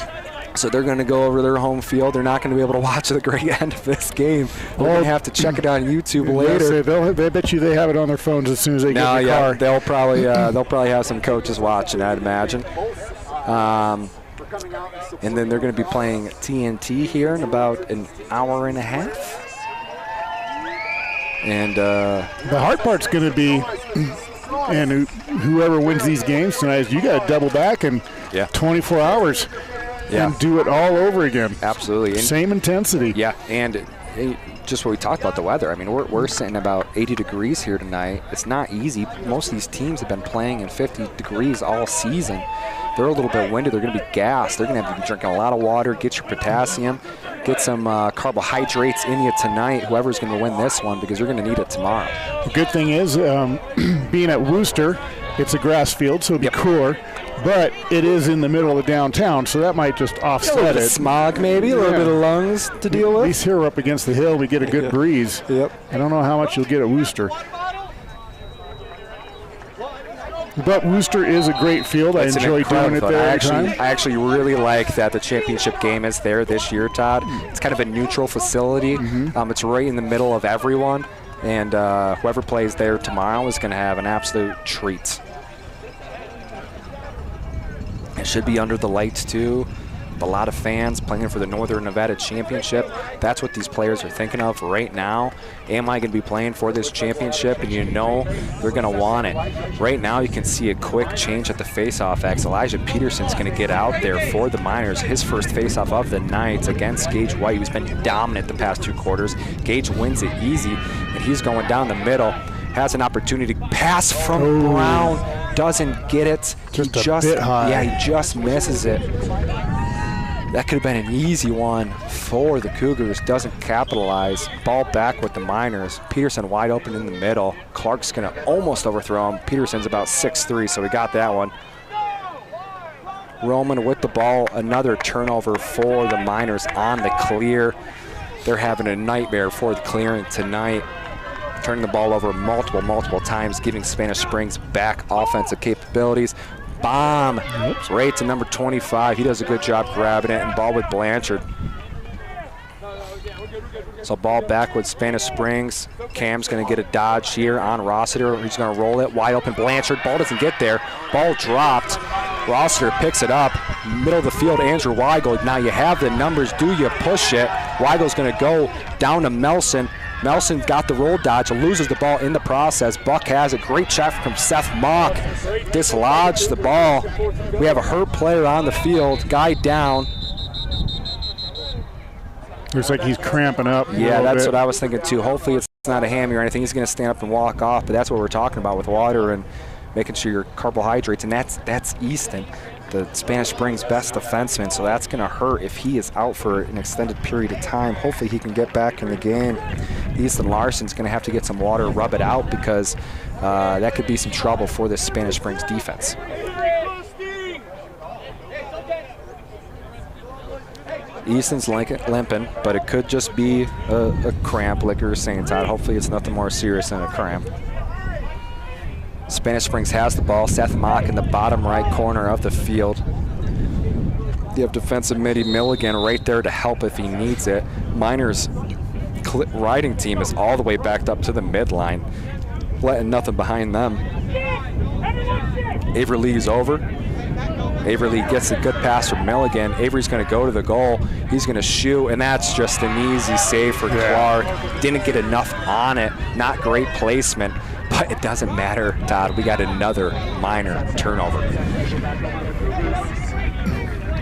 So they're going to go over their home field. They're not going to be able to watch the great end of this game. They're going to have to check it on YouTube later. I bet you they have it on their phones as soon as they get in the car. They'll probably have some coaches watching, I'd imagine. And then they're going to be playing TNT here in about an hour and a half. And the hard part's going to be, and whoever wins these games tonight, is you got to double back in 24 hours and do it all over again. Absolutely. Same intensity. Yeah, and just what we talked about the weather. I mean, we're sitting about 80 degrees here tonight. It's not easy. Most of these teams have been playing in 50 degrees all season. They're a little bit windy. They're going to be gassed. They're going to have to be drinking a lot of water, get your potassium, get some carbohydrates in you tonight, whoever's going to win this one, because you're going to need it tomorrow. The good thing is, being at Wooster, it's a grass field, so it'll be cooler. But it is in the middle of downtown, so that might just offset a little bit it. Of smog, maybe, a little bit of lungs to deal with. At least here we're up against the hill, we get a good breeze. Yep. I don't know how much you'll get at Wooster. But Wooster is a great field. I enjoy doing it there every time. I actually really like that the championship game is there this year, Todd. It's kind of a neutral facility. It's right in the middle of everyone, and whoever plays there tomorrow is going to have an absolute treat. It should be under the lights, too. A lot of fans playing for the Northern Nevada Championship. That's what these players are thinking of right now. Am I going to be playing for this championship? And you know they're going to want it. Right now you can see a quick change at the face-off X. Elijah Peterson's going to get out there for the Miners. His first face-off of the night against Gage White, who's been dominant the past 2 quarters. Gage wins it easy, and he's going down the middle. Has an opportunity to pass from Brown. Doesn't get it. Just a bit high. Yeah, he just misses it. That could have been an easy one for the Cougars. Doesn't capitalize. Ball back with the Miners. Peterson wide open in the middle. Clark's going to almost overthrow him. Peterson's about 6'3", so we got that one. Roman with the ball. Another turnover for the Miners on the clear. They're having a nightmare for the clearing tonight. Turning the ball over multiple times, giving Spanish Springs back offensive capabilities. Bomb right to number 25. He does a good job grabbing it, and ball with Blanchard. So ball back with Spanish Springs. Cam's going to get a dodge here on Rossiter. He's going to roll it wide open. Blanchard, ball doesn't get there. Ball dropped. Rossiter picks it up. Middle of the field, Andrew Weigel. Now you have the numbers. Do you push it? Weigel's going to go down to Melson. Melson got the roll dodge, loses the ball in the process. Buck has a great shot from Seth Mock. Dislodged the ball. We have a hurt player on the field. Guy down. Looks like he's cramping up. Yeah, that's what I was thinking too. Hopefully it's not a hammy or anything. He's going to stand up and walk off, but that's what we're talking about with water and making sure your carbohydrates, and that's Easton, the Spanish Springs best defenseman, so that's going to hurt if he is out for an extended period of time. Hopefully he can get back in the game. Easton Larson's going to have to get some water, rub it out, because that could be some trouble for this Spanish Springs defense. Easton's limping, but it could just be a cramp, like you were saying, Todd. Hopefully it's nothing more serious than a cramp. Spanish Springs has the ball. Seth Mock in the bottom right corner of the field. You have defensive midi Milligan right there to help if he needs it. Miners' riding team is all the way backed up to the midline, letting nothing behind them. Avery Lee's over. Avery Lee gets a good pass from Milligan. Avery's going to go to the goal. He's going to shoot, and that's just an easy save for Clark. Didn't get enough on it. Not great placement, but it doesn't matter, Todd. We got another Miner turnover.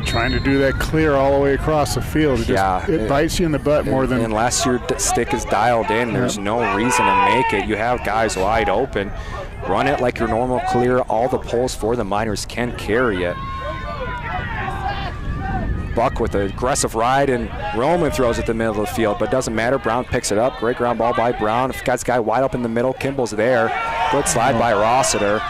Trying to do that clear all the way across the field. It bites you in the butt more than... Unless your stick is dialed in, there's no reason to make it. You have guys wide open. Run it like your normal clear. All the poles for the Miners can carry it. Buck with an aggressive ride, and Roman throws it the middle of the field, but it doesn't matter. Brown picks it up. Great ground ball by Brown. If got this guy wide open in the middle, Kimball's there. Good slide by Rossiter.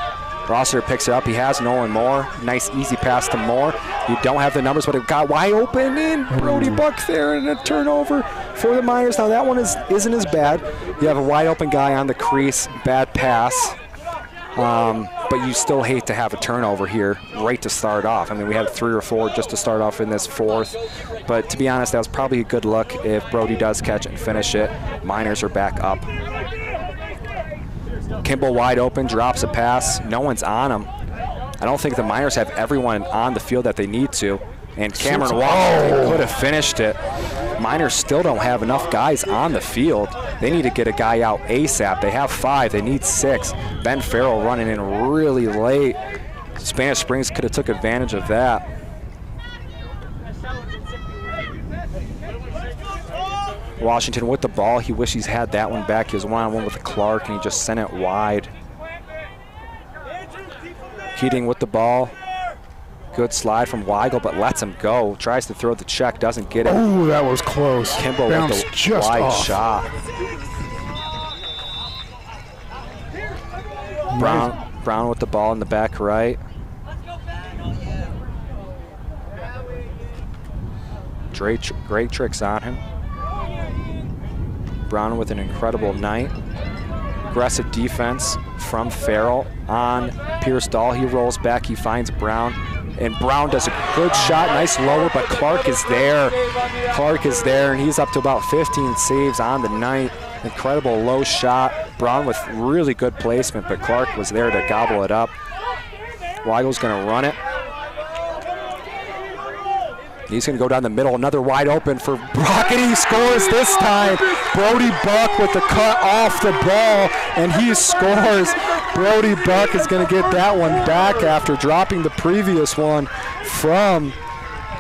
Rossiter picks it up. He has Nolan Moore. Nice easy pass to Moore. You don't have the numbers, but it got wide open, and Brody Buck there, and a turnover for the Miners. Now that one isn't as bad. You have a wide open guy on the crease, bad pass. But you still hate to have a turnover here right to start off. I mean, we had 3 or 4 just to start off in this fourth. But to be honest, that was probably a good look. If Brody does catch it and finish it, Miners are back up. Kimball wide open, drops a pass. No one's on him. I don't think the Miners have everyone on the field that they need to. And Cameron Walker could have finished it. Miners still don't have enough guys on the field. They need to get a guy out ASAP. They have 5, they need 6. Ben Farrell running in really late. Spanish Springs could have took advantage of that. Washington with the ball. He wishes he's had that one back. He was one-on-one with Clark, and he just sent it wide. Keating with the ball. Good slide from Weigel, but lets him go. Tries to throw the check, doesn't get it. Oh, that was close. Kimball with the just wide off. shot. Brown with the ball in the back right. Great tricks on him. Brown with an incredible night. Aggressive defense from Farrell on Pierce Dahl. He rolls back, he finds Brown, and Brown does a good shot, nice lower, but Clark is there. Clark is there, and he's up to about 15 saves on the night. Incredible low shot. Brown with really good placement, but Clark was there to gobble it up. Weigel's gonna run it. He's going to go down the middle. Another wide open for Brock, and he scores this time. Brody Buck with the cut off the ball, and he scores. Brody Buck is going to get that one back after dropping the previous one from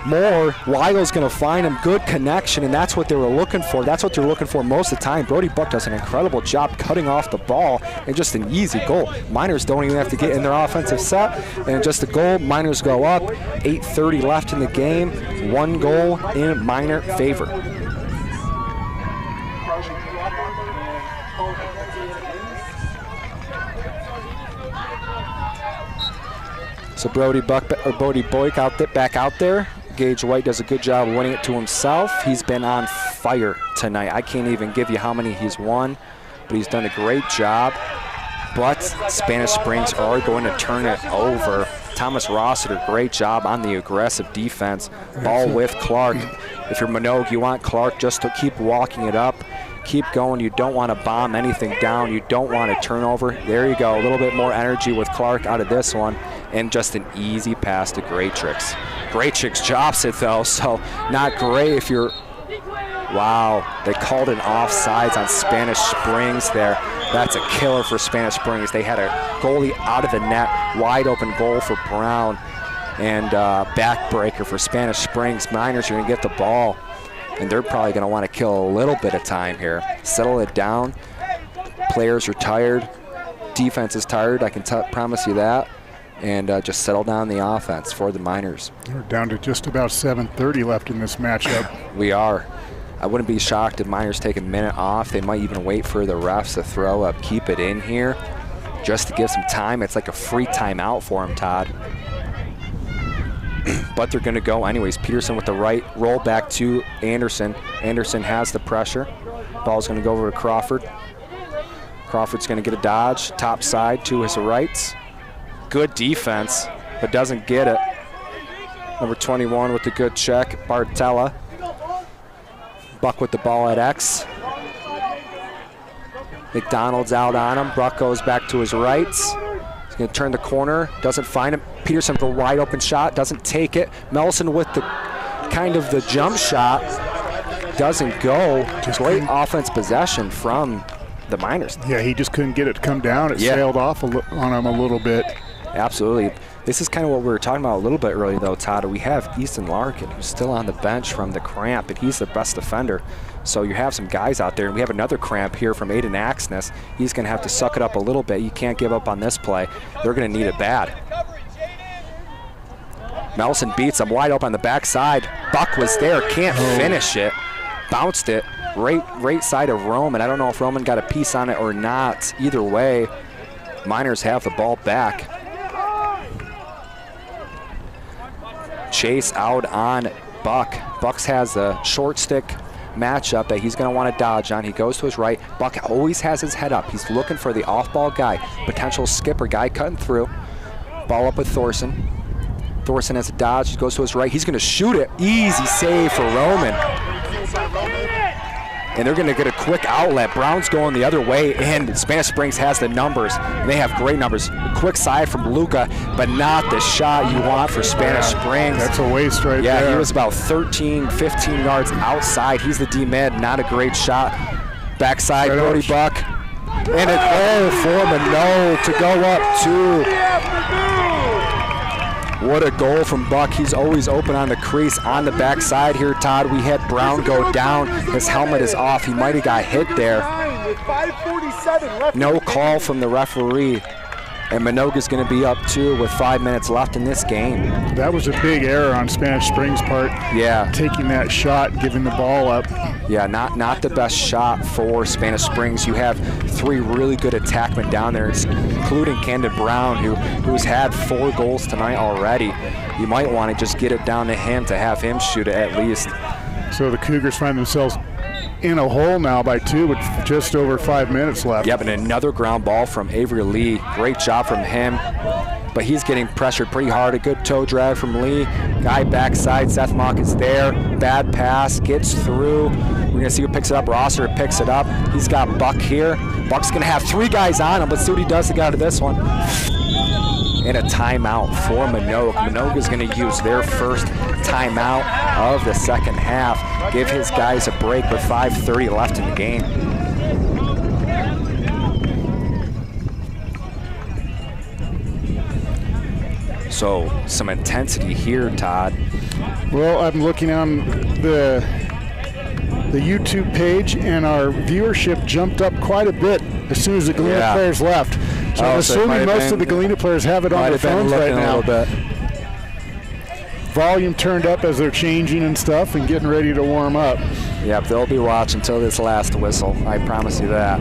Moore. Weigel's going to find him. Good connection, and that's what they were looking for. That's what they're looking for most of the time. Brody Buck does an incredible job cutting off the ball, and just an easy goal. Miners don't even have to get in their offensive set, and just a goal. Miners go up. 8:30 left in the game. 1 goal in Miner favor. So Brody Boyk back out there. Gage White does a good job winning it to himself. He's been on fire tonight. I can't even give you how many he's won, but he's done a great job. But Spanish Springs are going to turn it over. Thomas Rossiter, great job on the aggressive defense. Ball with Clark. If you're Manogue, you want Clark just to keep walking it up. Keep going. You don't want to bomb anything down. You don't want a turnover. There you go. A little bit more energy with Clark out of this one. And just an easy pass to Greatrix. Greatrix drops it, though, so not great if you're... Wow, they called an offsides on Spanish Springs there. That's a killer for Spanish Springs. They had a goalie out of the net, wide open goal for Brown, and backbreaker for Spanish Springs. Miners are going to get the ball, and they're probably going to want to kill a little bit of time here. Settle it down. Players are tired. Defense is tired, I can promise you that. And just settle down the offense for the Miners. We're down to just about 7:30 left in this matchup. We are. I wouldn't be shocked if Miners take a minute off. They might even wait for the refs to throw up, keep it in here, just to give some time. It's like a free timeout for them, Todd. But they're going to go anyways. Peterson with the right, roll back to Anderson. Anderson has the pressure. Ball's going to go over to Crawford. Crawford's going to get a dodge, top side to his right. Good defense, but doesn't get it. Number 21 with the good check, Bartella. Buck with the ball at X. McDonald's out on him. Buck goes back to his right. He's going to turn the corner, doesn't find him. Peterson with a wide open shot, doesn't take it. Melson with the kind of the jump shot, doesn't go. Great offense possession from the Miners. Yeah, he just couldn't get it to come down. It sailed off on him a little bit. Absolutely. This is kind of what we were talking about a little bit earlier, though, Todd. We have Easton Larkin, who's still on the bench from the cramp, and he's the best defender. So you have some guys out there, and we have another cramp here from Aiden Axness. He's going to have to suck it up a little bit. You can't give up on this play. They're going to need it bad. Melson beats him wide open on the backside. Buck was there, can't finish it. Bounced it right side of Roman. I don't know if Roman got a piece on it or not. Either way, Miners have the ball back. Chase out on Buck. Bucks has a short stick matchup that he's going to want to dodge on. He goes to his right. Buck always has his head up. He's looking for the off-ball guy, potential skipper guy cutting through. Ball up with Thorson. Thorson has a dodge. He goes to his right. He's going to shoot it. Easy save for Roman. And they're going to get a quick outlet. Brown's going the other way, and Spanish Springs has the numbers. And they have great numbers. A quick side from Luca, but not the shot you want for Spanish Springs. That's a waste right there. Yeah, he was about 13, 15 yards outside. He's the D-mid, not a great shot. Backside, Brody Buck. And a goal for Manogue to go up 2. What a goal from Buck. He's always open on the crease on the backside here, Todd. We had Brown go down. His helmet is off. He might have got hit there. No call from the referee. And Manogue is going to be up 2 with 5 minutes left in this game. That was a big error on Spanish Springs' part. Yeah. Taking that shot, giving the ball up. Yeah, not the best shot for Spanish Springs. You have 3 really good attackmen down there, including Camden Brown, who's had 4 goals tonight already. You might want to just get it down to him to have him shoot it at least. So the Cougars find themselves in a hole now by 2 with just over 5 minutes left. Yep, and another ground ball from Avery Lee. Great job from him, but he's getting pressured pretty hard. A good toe drag from Lee. Guy backside, Seth Mock is there. Bad pass, gets through. We're gonna see who picks it up. Rosser picks it up. He's got Buck here. Buck's gonna have 3 guys on him. Let's see what he does to get out of this one. And a timeout for Manogue. Manogue is going to use their first timeout of the second half. Give his guys a break with 5:30 left in the game. So some intensity here, Todd. Well, I'm looking on the YouTube page, and our viewership jumped up quite a bit as soon as the Galena players left. So I'm assuming most of the Galena players have it on their phones right now. A little bit. Volume turned up as they're changing and stuff and getting ready to warm up. Yep, they'll be watching until this last whistle. I promise you that.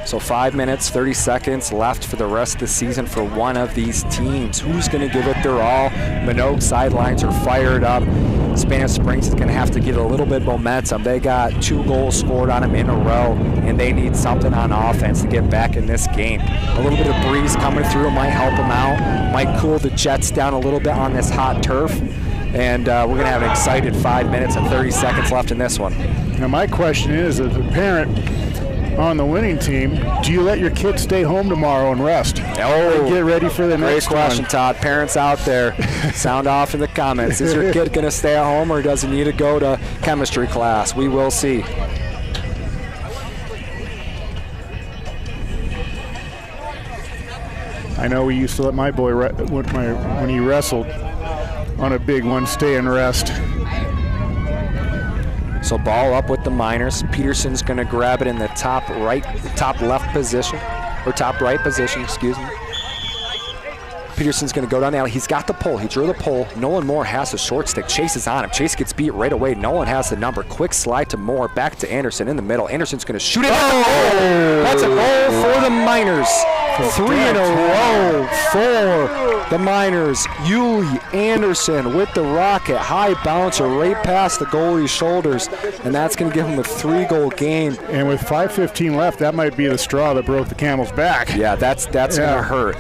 So 5 minutes, 30 seconds left for the rest of the season for one of these teams. Who's going to give it their all? Manogue sidelines are fired up. Spanish Springs is going to have to get a little bit of momentum. They got 2 goals scored on them in a row, and they need something on offense to get back in this game. A little bit of breeze coming through might help them out, might cool the Jets down a little bit on this hot turf. And we're going to have an excited 5 minutes and 30 seconds left in this one. Now my question is, as a parent on the winning team, do you let your kids stay home tomorrow and rest? And get ready for the next Great question, one. Todd. Parents out there, sound off in the comments. Is your kid going to stay at home, or does he need to go to chemistry class? We will see. I know we used to let my boy, when he wrestled on a big one, stay and rest. So ball up with the Miners. Peterson's going to grab it in the top left position, or top right position, excuse me. Peterson's going to go down the alley. He's got the pull. He drew the pull. Nolan Moore has a short stick. Chase is on him. Chase gets beat right away. Nolan has the number. Quick slide to Moore. Back to Anderson in the middle. Anderson's going to shoot it. Oh! That's a goal for the Miners. 3 in a row for the Miners. Yuli Anderson with the rocket. High bouncer right past the goalie's shoulders. And that's going to give him a 3-goal game. And with 5:15 left, that might be the straw that broke the camel's back. Yeah, that's going to hurt.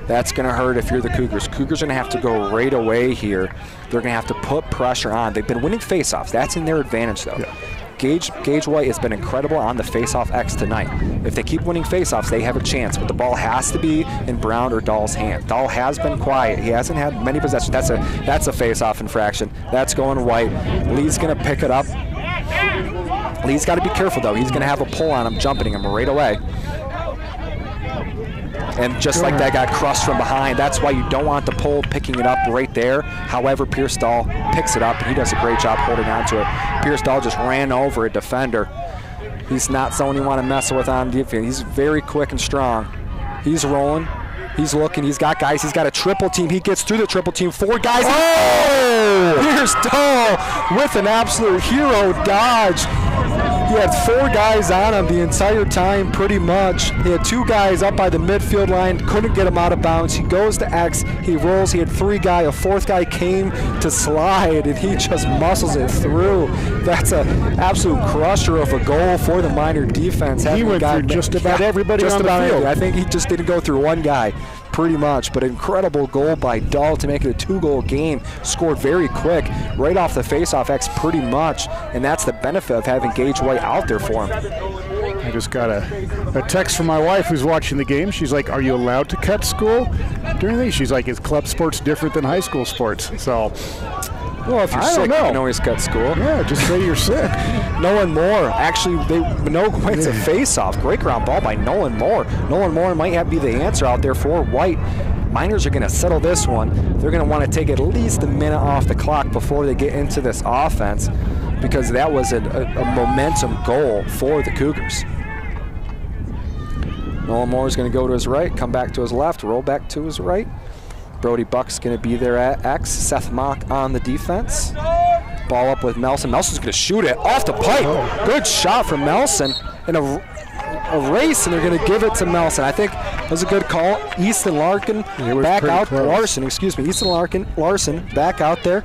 That's going to hurt if you're the Cougars. Cougars are going to have to go right away here. They're going to have to put pressure on. They've been winning faceoffs. That's in their advantage, though. Yeah. Gage White has been incredible on the faceoff X tonight. If they keep winning faceoffs, they have a chance, but the ball has to be in Brown or Dahl's hand. Dahl has been quiet. He hasn't had many possessions. That's a faceoff infraction. That's going White. Lee's going to pick it up. Lee's got to be careful, though. He's going to have a pull on him, jumping him right away. And just like that got crushed from behind, that's why you don't want the pole picking it up right there. However, Pierce Dahl picks it up, and he does a great job holding on to it. Pierce Dahl just ran over a defender. He's not someone you want to mess with on defense. He's very quick and strong. He's rolling. He's looking. He's got guys. He's got a triple team. He gets through the triple team. 4 guys. Oh! Here's Dahl with an absolute hero dodge. He had 4 guys on him the entire time, pretty much. He had 2 guys up by the midfield line, couldn't get him out of bounds. He goes to X, he rolls, he had 3 guys. A 4th guy came to slide, and he just muscles it through. That's an absolute crusher of a goal for the Miner defense. He went through just about everybody on the field. I think he just didn't go through 1 guy. Pretty much, but incredible goal by Dahl to make it a 2-goal game. Scored very quick, right off the face-off X pretty much, and that's the benefit of having Gage White out there for him. I just got a text from my wife who's watching the game. She's like, are you allowed to cut school during these? She's like, is club sports different than high school sports? So, well, if you're sick, you can always cut school. Yeah, just say you're sick. Nolan Moore, actually, Manogue wins a face-off. Great ground ball by Nolan Moore. Nolan Moore might be the answer out there for White. Miners are going to settle this one. They're going to want to take at least a minute off the clock before they get into this offense, because that was a momentum goal for the Cougars. Nolan Moore is going to go to his right, come back to his left, roll back to his right. Brody Buck's going to be there at X. Seth Mock on the defense. Ball up with Nelson. Nelson's going to shoot it off the pipe. Good shot from Nelson. And a race, and they're going to give it to Nelson. I think that was a good call. Easton Larkin back out. Larson, excuse me. Easton Larson back out there.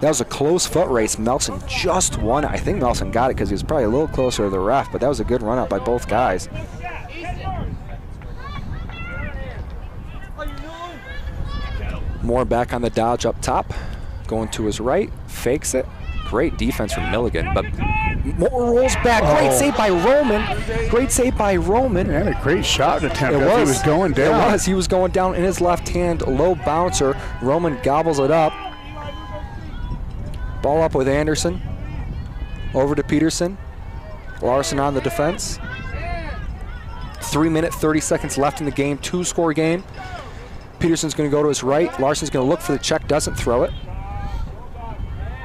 That was a close foot race. Nelson just won it. I think Nelson got it because he was probably a little closer to the ref, but that was a good run out by both guys. Moore back on the dodge up top, going to his right, fakes it. Great defense from Milligan, but Moore rolls back. Great save by Roman. Great save by Roman. And a great shot attempt. He was going down. It was. He was going down in his left hand, low bouncer. Roman gobbles it up. Ball up with Anderson. Over to Peterson. Larson on the defense. 3 minutes, 30 seconds left in the game. 2-score game. Peterson's going to go to his right. Larson's going to look for the check, doesn't throw it.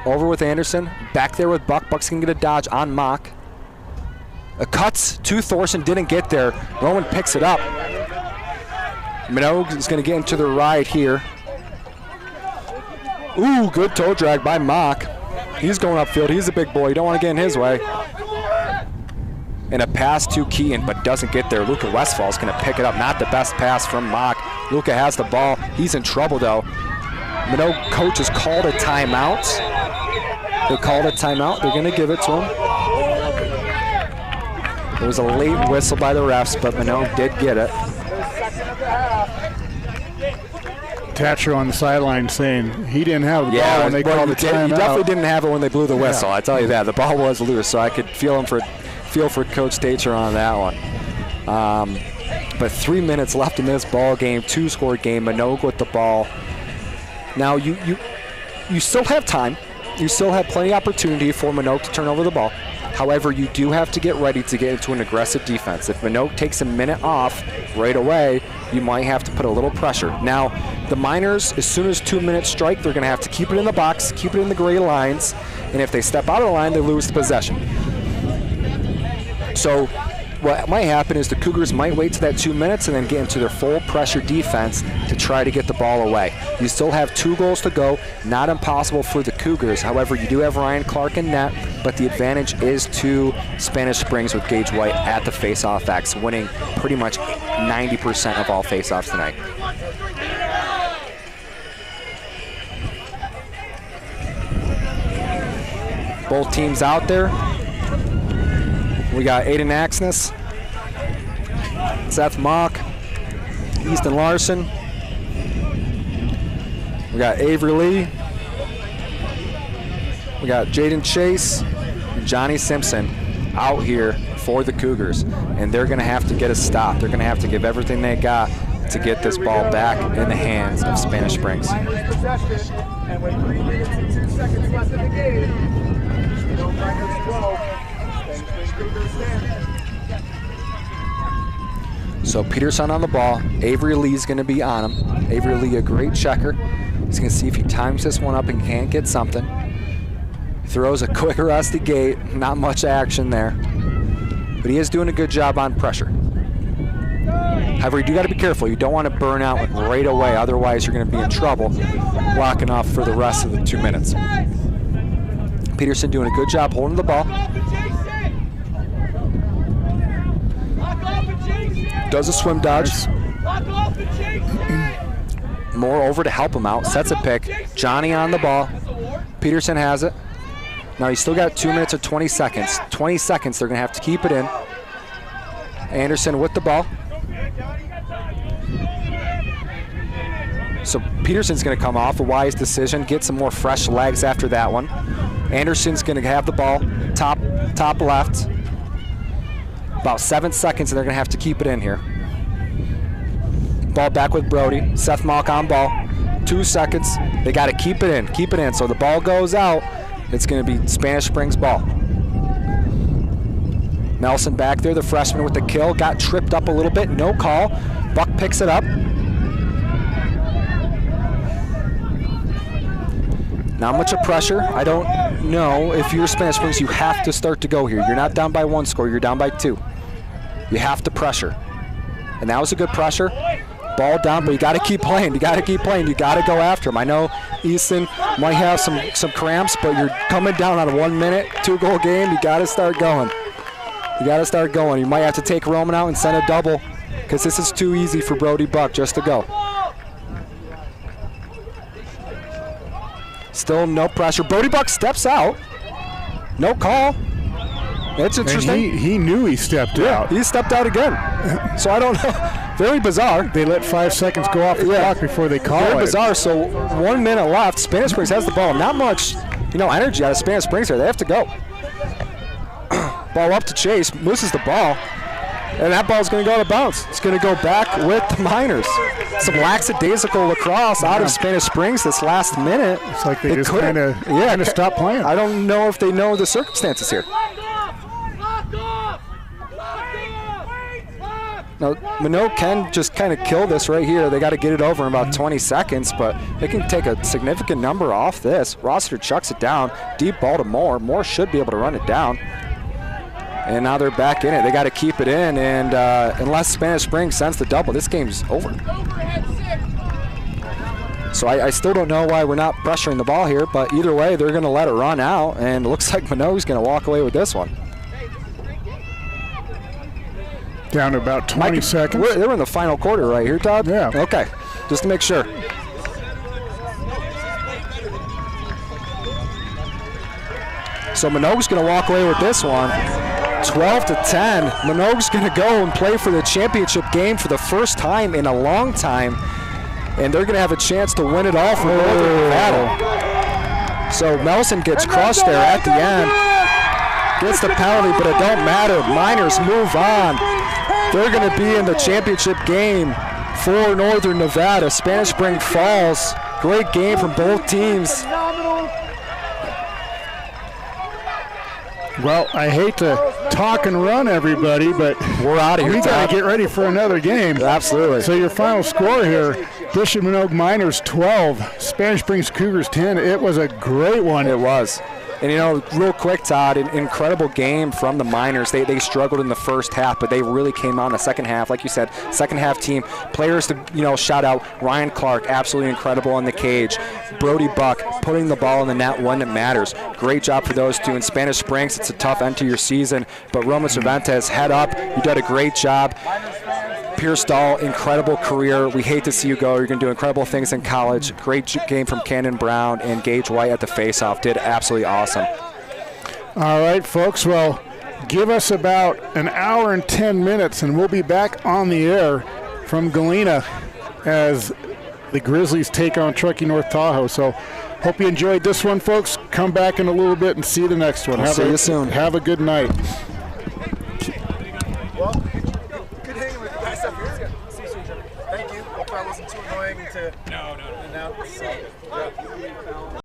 Over with Anderson. Back there with Buck. Buck's going to get a dodge on Mock. A cuts to Thorson, didn't get there. Rowan picks it up. Manogue is going to get into the right here. Ooh, good toe drag by Mock. He's going upfield. He's a big boy. You don't want to get in his way. And a pass to Keehan, but doesn't get there. Luca Westfall's going to pick it up. Not the best pass from Mock. Luca has the ball. He's in trouble, though. Manogue coaches called a timeout. They called a timeout. They're going to give it to him. It was a late whistle by the refs, but Manogue did get it. Thatcher on the sideline saying he didn't have the ball when they called the timeout. He definitely didn't have it when they blew the whistle. I tell you that. The ball was loose, so I could feel for Coach Thatcher on that one. But 3 minutes left in this ball game, 2-score game. Manogue with the ball. Now you still have time. You still have plenty of opportunity for Manogue to turn over the ball. However, you do have to get ready to get into an aggressive defense. If Manogue takes a minute off right away, you might have to put a little pressure. Now, the Miners, as soon as 2 minutes strike, they're going to have to keep it in the box, keep it in the gray lines, and if they step out of the line, they lose the possession. So what might happen is the Cougars might wait to that 2 minutes and then get into their full pressure defense to try to get the ball away. You still have 2 goals to go, not impossible for the Cougars. However, you do have Ryan Clark in net, but the advantage is to Spanish Springs with Gage White at the face-off X, winning pretty much 90% of all face-offs tonight. Both teams out there. We got Aiden Axness, Seth Mock, Easton Larson. We got Avery Lee. We got Jaden Chase and Johnny Simpson out here for the Cougars. And they're going to have to get a stop. They're going to have to give everything they got to get this ball back in the hands of Spanish Springs. And with 3 minutes and 2 seconds left in the game, Miners 12. So Peterson on the ball. Avery Lee's going to be on him. Avery Lee, a great checker. He's going to see if he times this one up and can't get something. Throws a quick rusty gate. Not much action there. But he is doing a good job on pressure. However, you do got to be careful. You don't want to burn out right away. Otherwise, you're going to be in trouble locking off for the rest of the 2 minutes. Peterson doing a good job holding the ball. Does a swim dodge. Moore over to help him out. Sets a pick. Johnny on the ball. Peterson has it. Now he's still got 2 minutes or 20 seconds. 20 seconds, they're going to have to keep it in. Anderson with the ball. So Peterson's going to come off, a wise decision, get some more fresh legs after that one. Anderson's going to have the ball, top left. About 7 seconds, and they're going to have to keep it in here. Ball back with Brody. Seth Malk on ball. 2 seconds. They got to keep it in. So the ball goes out. It's going to be Spanish Springs ball. Nelson back there, the freshman with the kill. Got tripped up a little bit. No call. Buck picks it up. Not much of pressure. I don't know if you're Spanish Springs, you have to start to go here. You're not down by 1 score, you're down by 2. You have to pressure. And that was a good pressure. Ball down, but you got to keep playing. You got to go after him. I know Easton might have some cramps, but you're coming down on a 1 minute, 2-goal game. You got to start going. You might have to take Roman out and send a double because this is too easy for Brody Buck just to go. Still no pressure. Brody Buck steps out. No call. That's interesting. And he knew he stepped out. He stepped out again. So I don't know. Very bizarre. They let 5 seconds go off the clock before they call it. Very bizarre. So 1 minute left. Spanish Springs has the ball. Not much, energy out of Spanish Springs here. They have to go. Ball up to Chase. Mooses the ball. And that ball's going to go out of bounds. It's going to go back with the Miners. Some lackadaisical lacrosse out of Spanish Springs this last minute. It's like they just kind of stopped playing. I don't know if they know the circumstances here. Now, Manogue can just kind of kill this right here. They got to get it over in about 20 seconds, but they can take a significant number off this. Rossiter chucks it down. Deep ball to Moore. Moore should be able to run it down. And now they're back in it. They got to keep it in, and unless Spanish Springs sends the double, this game's over. So I still don't know why we're not pressuring the ball here, but either way, they're going to let it run out, and it looks like Manogue's going to walk away with this one. Down to about 20 seconds. They're in the final quarter right here, Todd? Yeah. Okay, just to make sure. So Manogue's going to walk away with this one. 12-10. Manogue's going to go and play for the championship game for the first time in a long time, and they're going to have a chance to win it all for Northern Nevada. So Nelson gets crushed there at the end. Gets the penalty, but it don't matter. Miners move on. They're going to be in the championship game for Northern Nevada. Spanish Spring falls. Great game from both teams. Well, I hate to talk and run everybody, but we're out of here. We got to get ready for another game. Absolutely. So your final score here, Bishop Manogue Miners 12, Spanish Springs Cougars 10. It was a great one. It was. And, real quick, Todd, an incredible game from the Miners. They struggled in the first half, but they really came on the second half. Like you said, second half team. Players to, shout out Ryan Clark, absolutely incredible in the cage. Brody Buck putting the ball in the net when it matters. Great job for those two. In Spanish Springs, it's a tough end to your season, but Roman Cervantes, head up. You did a great job. Pierce Dahl, incredible career. We hate to see you go. You're going to do incredible things in college. Great game from Cannon Brown, and Gage White at the faceoff did absolutely awesome. All right, folks. Well, give us about an hour and 10 minutes, and we'll be back on the air from Galena as the Grizzlies take on Truckee North Tahoe. So hope you enjoyed this one, folks. Come back in a little bit and see the next one. See you soon. Have a good night. Thank you. Hope I wasn't too annoying to. No.